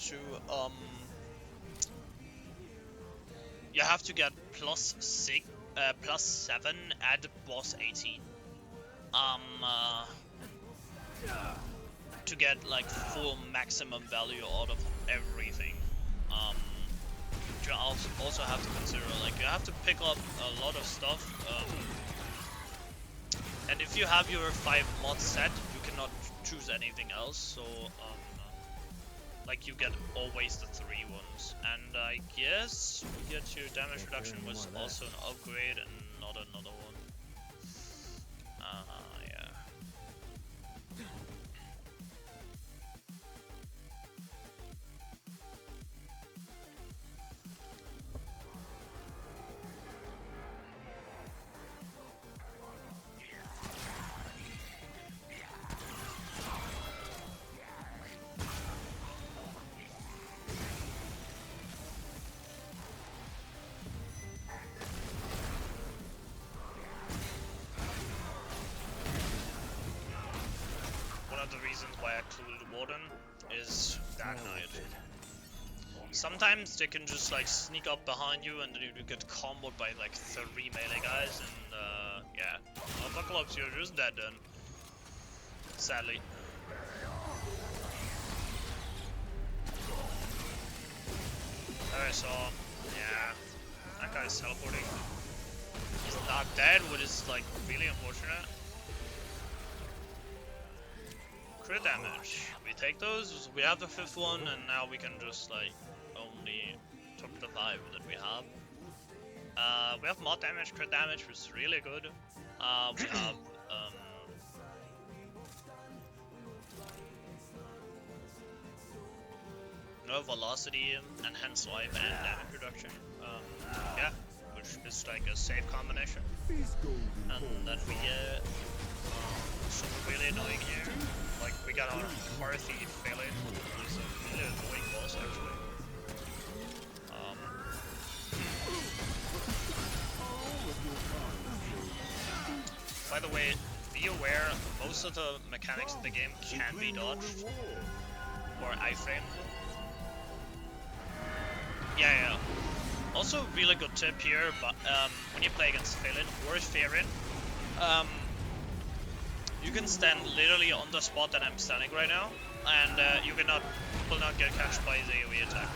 to get +7 at boss 18 to get like full maximum value out of everything. You also have to consider, like, you have to pick up a lot of stuff, and if you have your 5 mods set, you cannot choose anything else, so like you get always the 3 ones. And I guess we get your damage reduction was also an upgrade and not another one. Yeah. The reasons why I included Warden is Dark Knight. Sometimes they can just like sneak up behind you and you get comboed by like 3 melee guys, and yeah, Apocalypse, you're just dead then. Sadly. Alright, so yeah, that guy's teleporting. He's not dead, which is like really unfortunate. Crit damage. We take those, we have the 5th one, and now we can just like only took the 5 that we have. We have mod damage, crit damage, which is really good. We have no velocity, enhanced life, and damage reduction. Yeah, which is like a safe combination. And then we get something really annoying here. Like, we got our Carthy failing, which is a really annoying boss actually. By the way, be aware, most of the mechanics in the game can be dodged or iframed. Yeah. Also, really good tip here, but when you play against Phelan or Therin, you can stand literally on the spot that I'm standing right now, and you will not get catched by his AoE attack.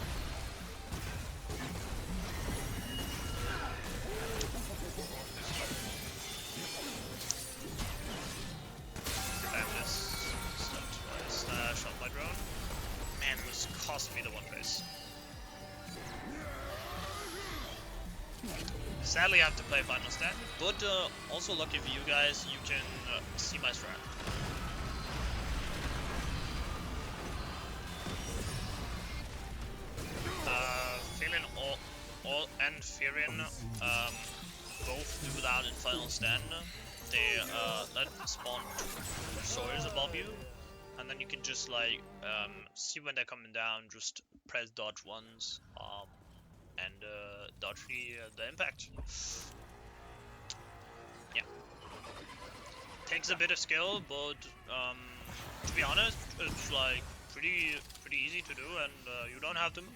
And this stun twice. Shot my drone. Man, this cost me the one face. Sadly, I have to play Final Stand, but also lucky for you guys, you can see my strat. Phelan and Firin both do that in Final Stand. They let spawn two swords above you, and then you can just like see when they're coming down, just press dodge once. And dodge the impact. Yeah, takes a bit of skill, but to be honest, it's like pretty easy to do, and you don't have to move.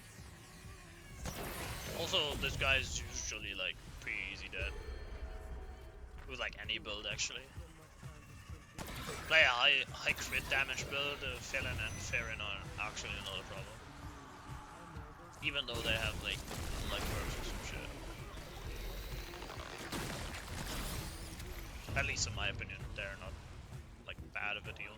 Also, this guy is usually like pretty easy dead with like any build actually. Play a high crit damage build, Phelan and Therin are actually not a problem. Even though they have like bursts or some shit. At least in my opinion, they're not like bad of a deal.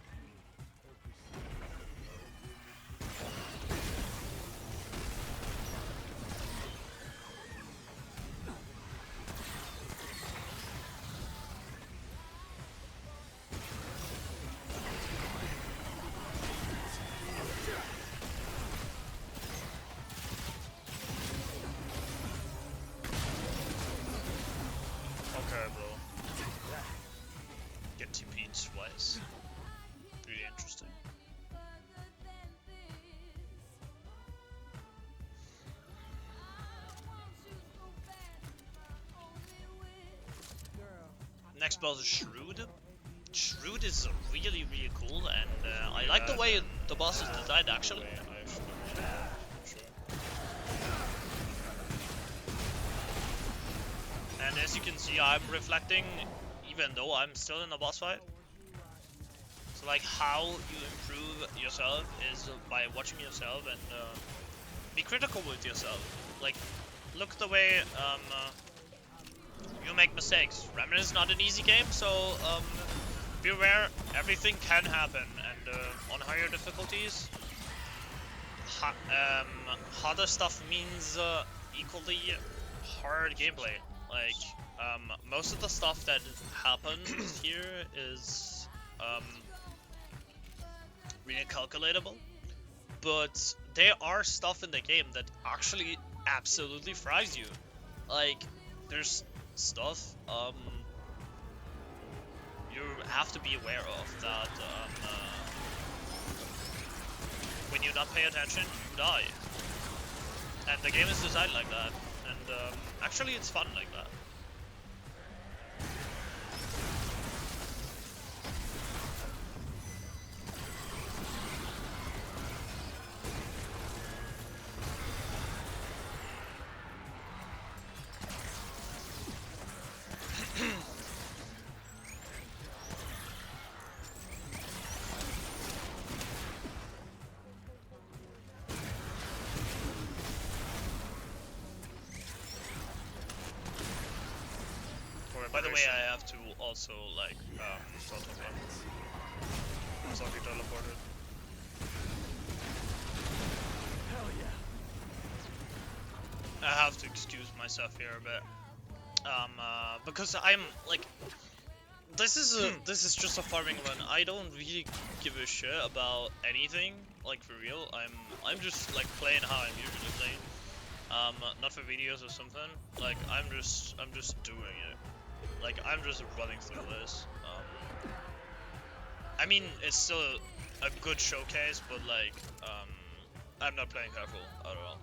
Okay, bro. Get TP'd twice. Really interesting. Next boss is Shrewd. Shrewd is really cool, and I like the way the boss is designed actually. And as you can see, I'm reflecting even though I'm still in a boss fight. So like how you improve yourself is by watching yourself and be critical with yourself. Like look at the way you make mistakes. Remnant is not an easy game, so be aware everything can happen, and on higher difficulties, harder stuff means equally hard gameplay. Like most of the stuff that happens here is really calculatable, but there are stuff in the game that actually absolutely fries you. Like there's stuff you have to be aware of that when you not pay attention, you die. And the game is designed like that, and actually it's fun like that. By the way, I have to also like sort of teleported. Hell yeah. I have to excuse myself here a bit, because I'm like, this is just a farming run. I don't really give a shit about anything, like for real. I'm just like playing how I'm usually playing, not for videos or something. Like I'm just doing it. Like, I'm just running through this. I mean, it's still a good showcase, but like, I'm not playing careful at all.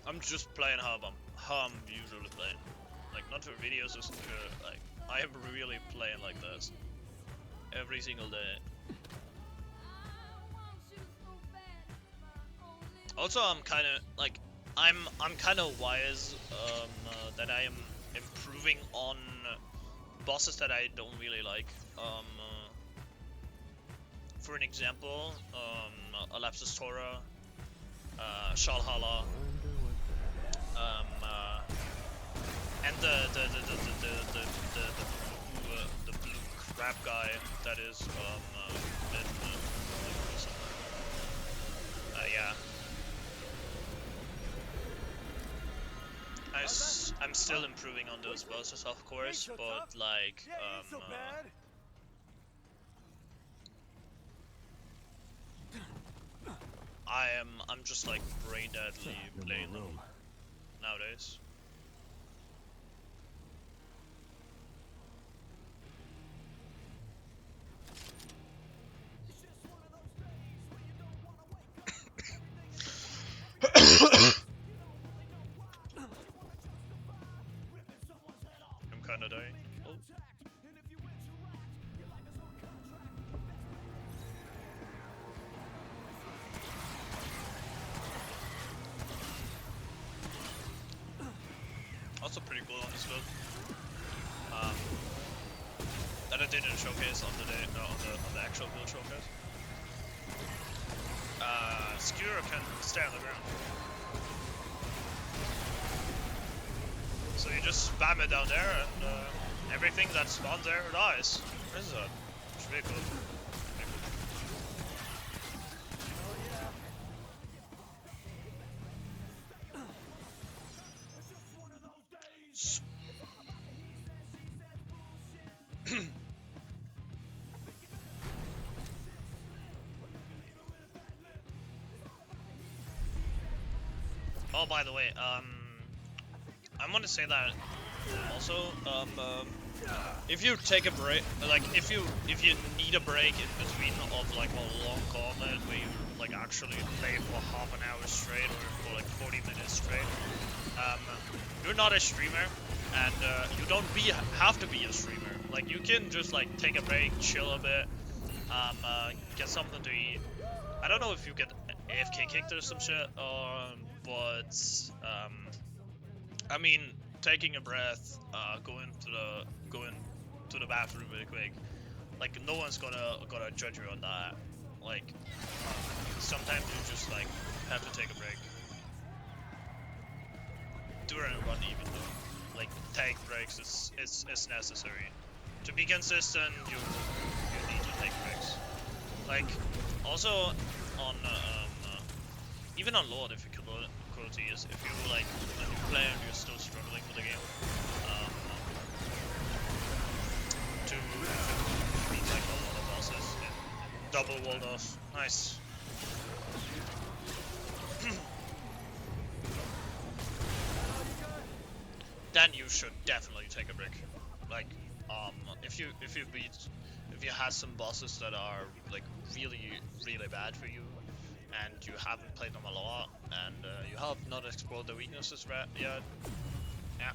I'm just playing how I'm usually playing. Like, not for videos or some shit. Like, I am really playing like this every single day. Also, I'm kind of like I'm kind of wise that I am improving on bosses that I don't really like. For an example, Alapsus Tora, Shalhala, and the blue crab guy that is in yeah. I'm still improving on those bosses, of course, but like I'm just like brain deadly playing them nowadays. I'm kinda dying. Oh. Also pretty cool on this build. That I did in a showcase on the day, no, on the actual build showcase. Skedule can stay on the ground. So you just spam it down there and everything that spawns there dies. This is it's really cool. Oh, by the way, I want to say that also, if you take a break, like if you need a break in between of like a long gauntlet where you like actually play for half an hour straight or for like 40 minutes straight, you're not a streamer, and you don't have to be a streamer. Like you can just like take a break, chill a bit, get something to eat. I don't know if you get AFK kicked or some shit, but I mean, taking a breath, going to the bathroom really quick. Like no one's gonna judge you on that. Like sometimes you just like have to take a break during a run, even though like take breaks is necessary. To be consistent, you need to take breaks. Like also on even on Lord, if you could is if you like a new player and you're still struggling with the game, to beat like a lot of bosses and double walled off. Nice. Then you should definitely take a break. Like if you had some bosses that are like really bad for you, and you haven't played them a lot, and you have not explored the weaknesses yet, yeah,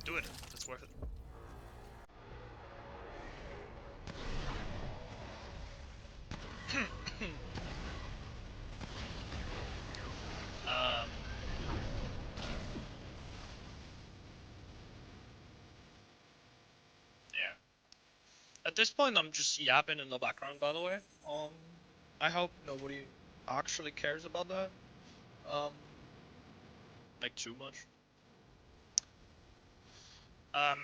do it. It's worth it. um, yeah. At this point, I'm just yapping in the background. By the way, I hope nobody actually cares about that. Um, like too much. Um,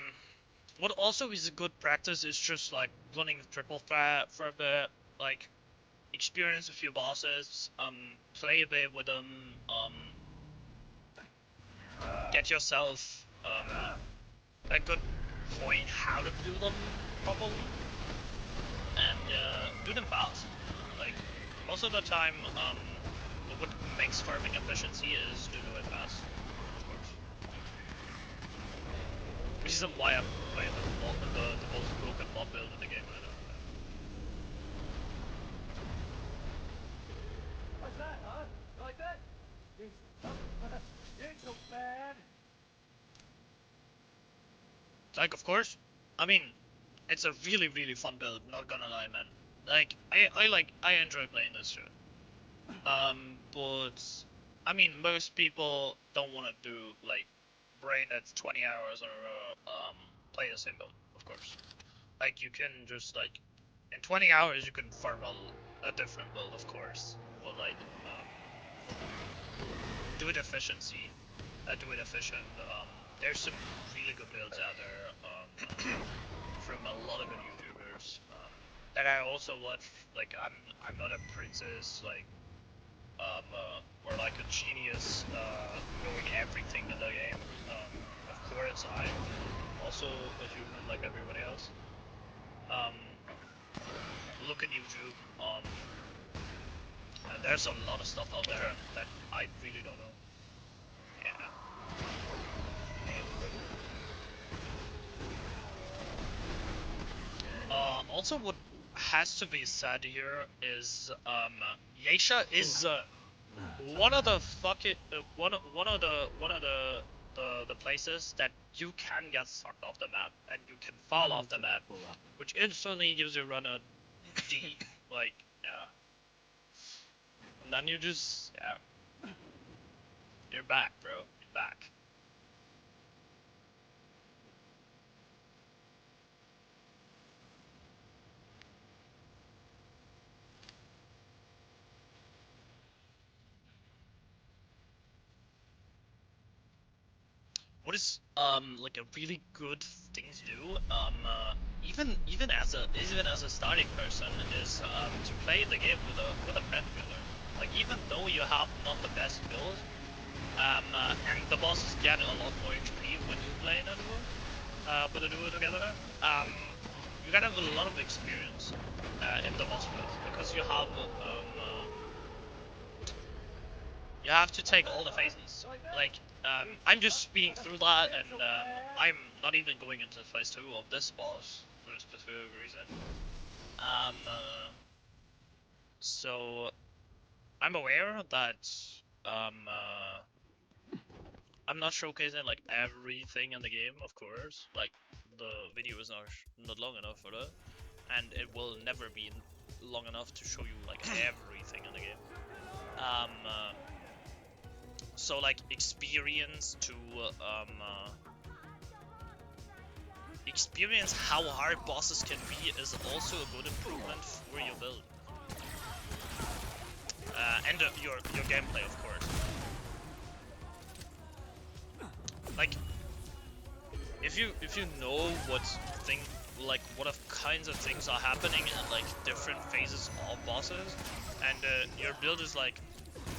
what also is a good practice is just like running triple threat for a bit, like experience a few bosses, play a bit with them, get yourself a good point how to do them properly, and do them fast. Like most of the time, what makes farming efficiency is to do it fast, of course. Reason why I'm playing the most broken mob build in the game right now. What's that, huh? You like that? You ain't so bad. Like, of course, I mean, it's a really fun build, not gonna lie, man. Like I enjoy playing this shit. But I mean, most people don't want to do like brain that's 20 hours or play a single, of course. Like you can just like in 20 hours you can farm a different build, of course. Or like do it efficiency, do it efficient. There's some really good builds out there from a lot of good YouTubers that I also watch. Like I'm not a princess like or like a genius knowing everything in the game. Of course, I'm also a human like everybody else. Um, look at YouTube. And there's a lot of stuff out there that I really don't know. Yeah. Also, what has to be said here is Yeisha is one of the fucking one of the places that you can get sucked off the map and you can fall off the map, which instantly gives you run a D. Like, yeah. And then you just, yeah, you're back, bro. You're back. What is like a really good thing to do even as a starting person is to play the game with a friend builder. Like even though you have not the best build, and the bosses get a lot more HP when you play in a duo, with a duo together. You get a lot of experience in the boss fight because you have to take all the phases. Like, I'm just speeding through that, and I'm not even going into phase 2 of this boss for a specific reason. Um, uh, so I'm aware that um, uh, I'm not showcasing like everything in the game, of course. Like the video is not long enough for that, and it will never be long enough to show you like everything in the game. Um, uh, so like experience how hard bosses can be is also a good improvement for your build and your gameplay, of course. Like if you know thing what kinds of things are happening in like different phases of bosses, and your build is like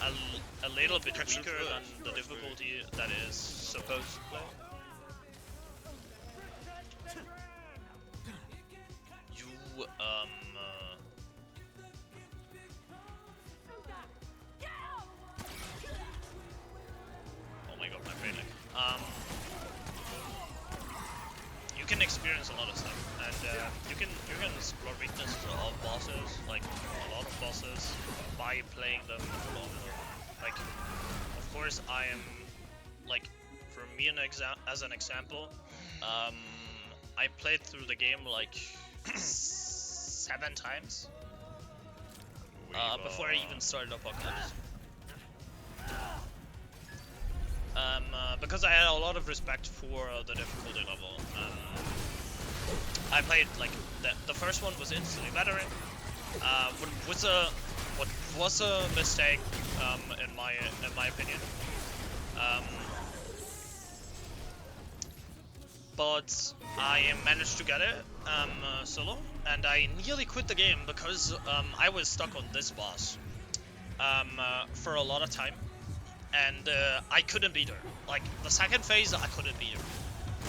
a little bit weaker than the difficulty that is supposed to play. You oh my god, my brain lag. You can experience a lot of stuff, and you can explore weaknesses of bosses, like a lot of bosses, by playing them for long enough. Like, of course, I am like, for me as an example, um, I played through the game like 7 times before I even started Apocalypse. Because I had a lot of respect for the difficulty level. I played like the first one was instantly better. What was a mistake in my opinion. Um, but I managed to get it solo, and I nearly quit the game because I was stuck on this boss for a lot of time, and I couldn't beat her. Like the second phase, I couldn't beat her.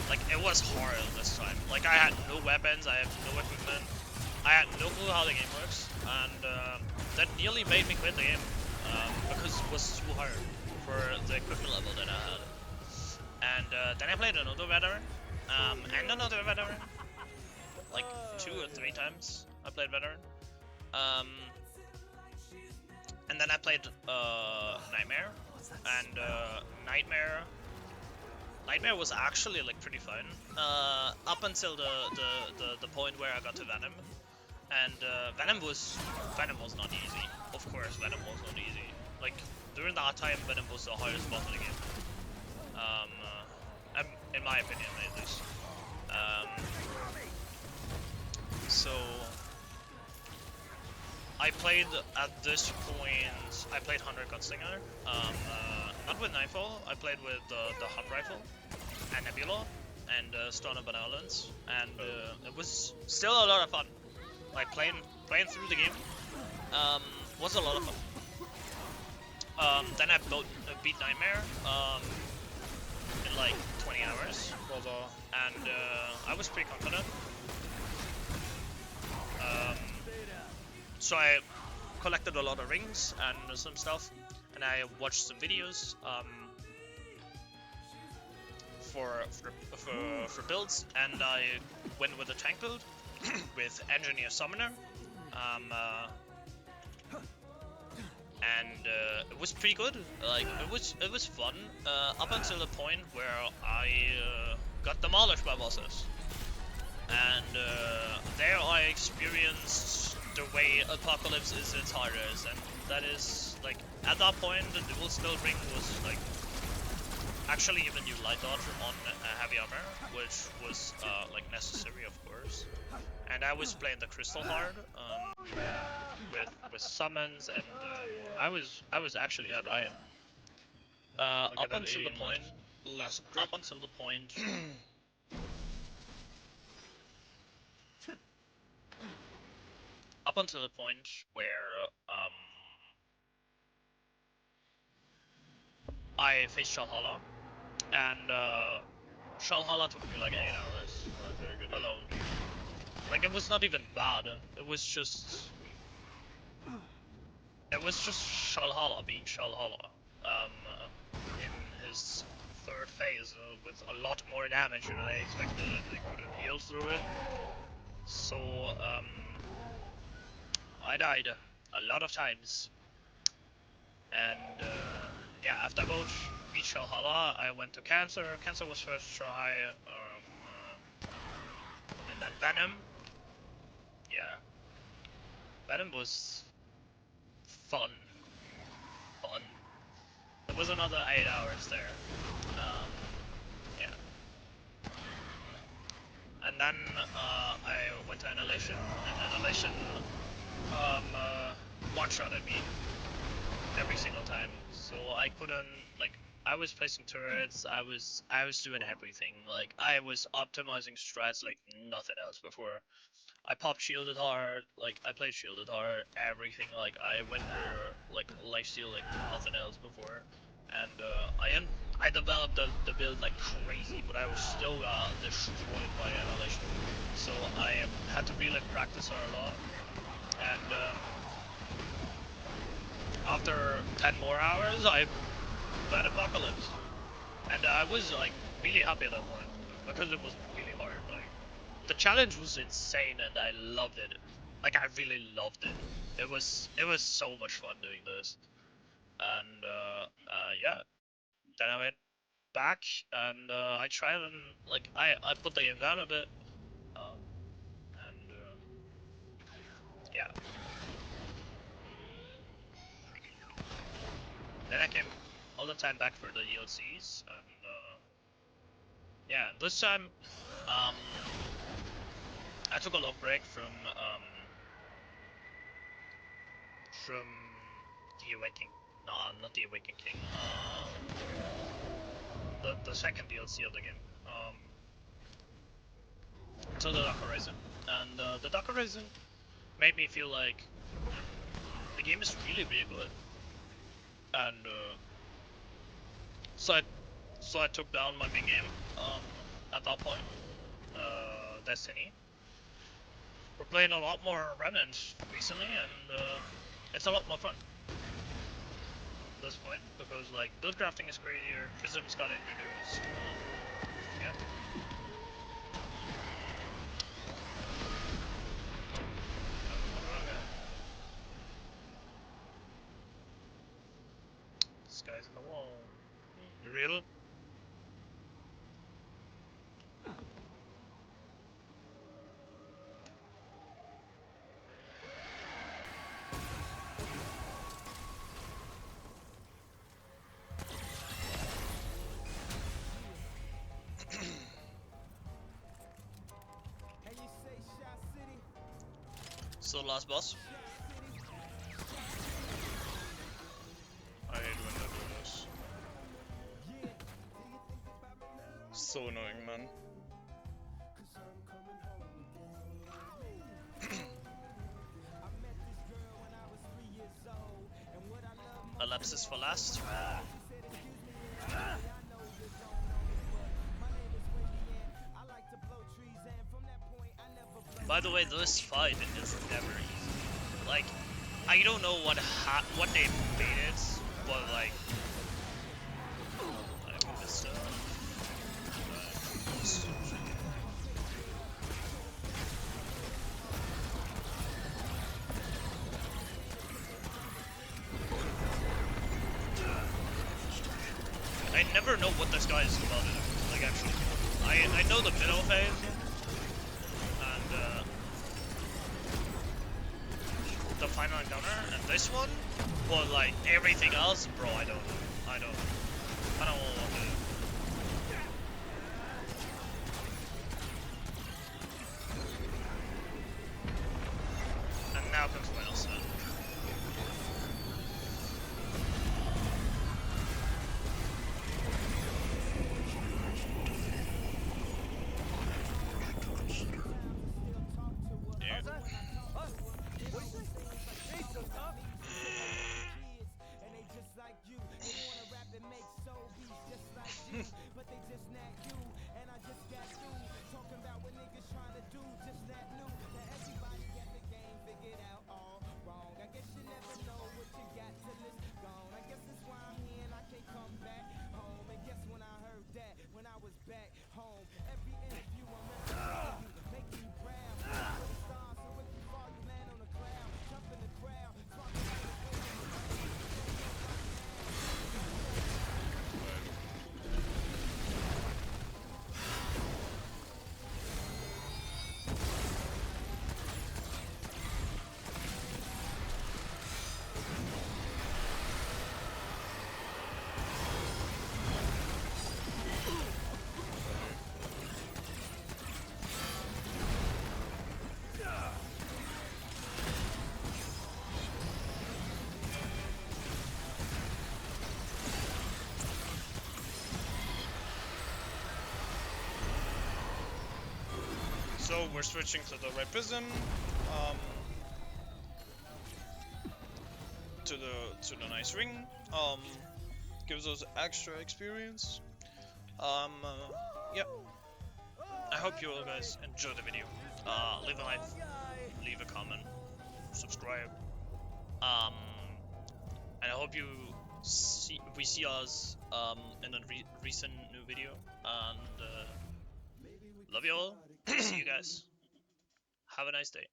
Like it was hard this time. Like I had no weapons, I had no equipment, I had no clue how the game works, and that nearly made me quit the game because it was too hard for the equipment level that I had. And then I played another veteran, and another veteran, like 2 or 3 times I played veteran. Um, and then I played Nightmare, and Nightmare was actually like pretty fun up until the point where I got to Venom, And Venom was not easy. Of course, Venom was not easy. Like during that time, Venom was the hardest boss in the game. In my opinion, at least. So I played at this point. I played Hunter Gunslinger. Not with Nightfall. I played with the Hub Rifle and Nebula and Stone of Benevolence, and it was still a lot of fun. Like playing through the game was a lot of fun. Then I beat Nightmare in like 20 hours, and I was pretty confident. So I collected a lot of rings and some stuff, and I watched some videos for builds, and I went with a tank build with Engineer Summoner. And it was pretty good. Like it was fun up until the point where I got demolished by bosses, and there I experienced the way Apocalypse is its hardest, and that is like at that point the dual skill ring was like actually even you light dodge on heavy armor, which was like necessary, of course. And I was playing the crystal hard with summons, and I was actually at Iron up until the point up until the point up until the point where I faced Shalhala, and Shalhala took me like 8 hours alone. Like it was not even bad. It was just Shalhala being Shalhala. In his third phase with a lot more damage than I expected, and I couldn't heal through it. So I died a lot of times. And yeah, after both beat Shalhala, I went to Cancer. Cancer was first try, and then Venom. Yeah, Venom was fun. Fun. It was another 8 hours there. Yeah. And then I went to Annihilation, and Annihilation one-shotted me every single time. So I couldn't, like, I was placing turrets, I was doing everything. Like, I was optimizing strats like nothing else before. I popped shielded hard, like, I played shielded hard, everything, like, I went for, like, lifesteal like nothing else before. And I developed the build like crazy, but I was still destroyed by Annihilation. So I had to really practice her a lot. And after 10 more hours, I played Apocalypse. And I was like really happy at that point, because it was really hard. Like, the challenge was insane, and I loved it. Like, I really loved it. It was so much fun doing this. And yeah, then I went back, and I tried and like I put the game down a bit, and yeah. Then I came all the time back for the DLCs, and yeah, this time um, I took a long break from the Awakening. No, not the Awakening King. The second DLC of the game. To the Dark Horizon, and the Dark Horizon made me feel like the game is really really good, and so I took down my main game at that point, Destiny. We're playing a lot more Remnant recently, and it's a lot more fun at this point, because like build crafting is crazier, Prism's got introduced. Yeah. This guy's in the wall. You real? So last boss. I hate when they do this. So annoying, man. Ellipsis for last. By the way, this fight is never easy. Like, I don't know what they made it, but like, I missed I never know what this guy is about. Like, actually, I know the middle phase and the final encounter and this one, but like everything else, bro, I don't know. I don't know what to do. And now comes Wilson. So we're switching to the red prism, to the nice ring. Gives us extra experience. Yeah. I hope you all guys enjoyed the video. Leave a like, leave a comment, subscribe. And I hope we see us in a recent new video. And love you all. See you guys. Have a nice day.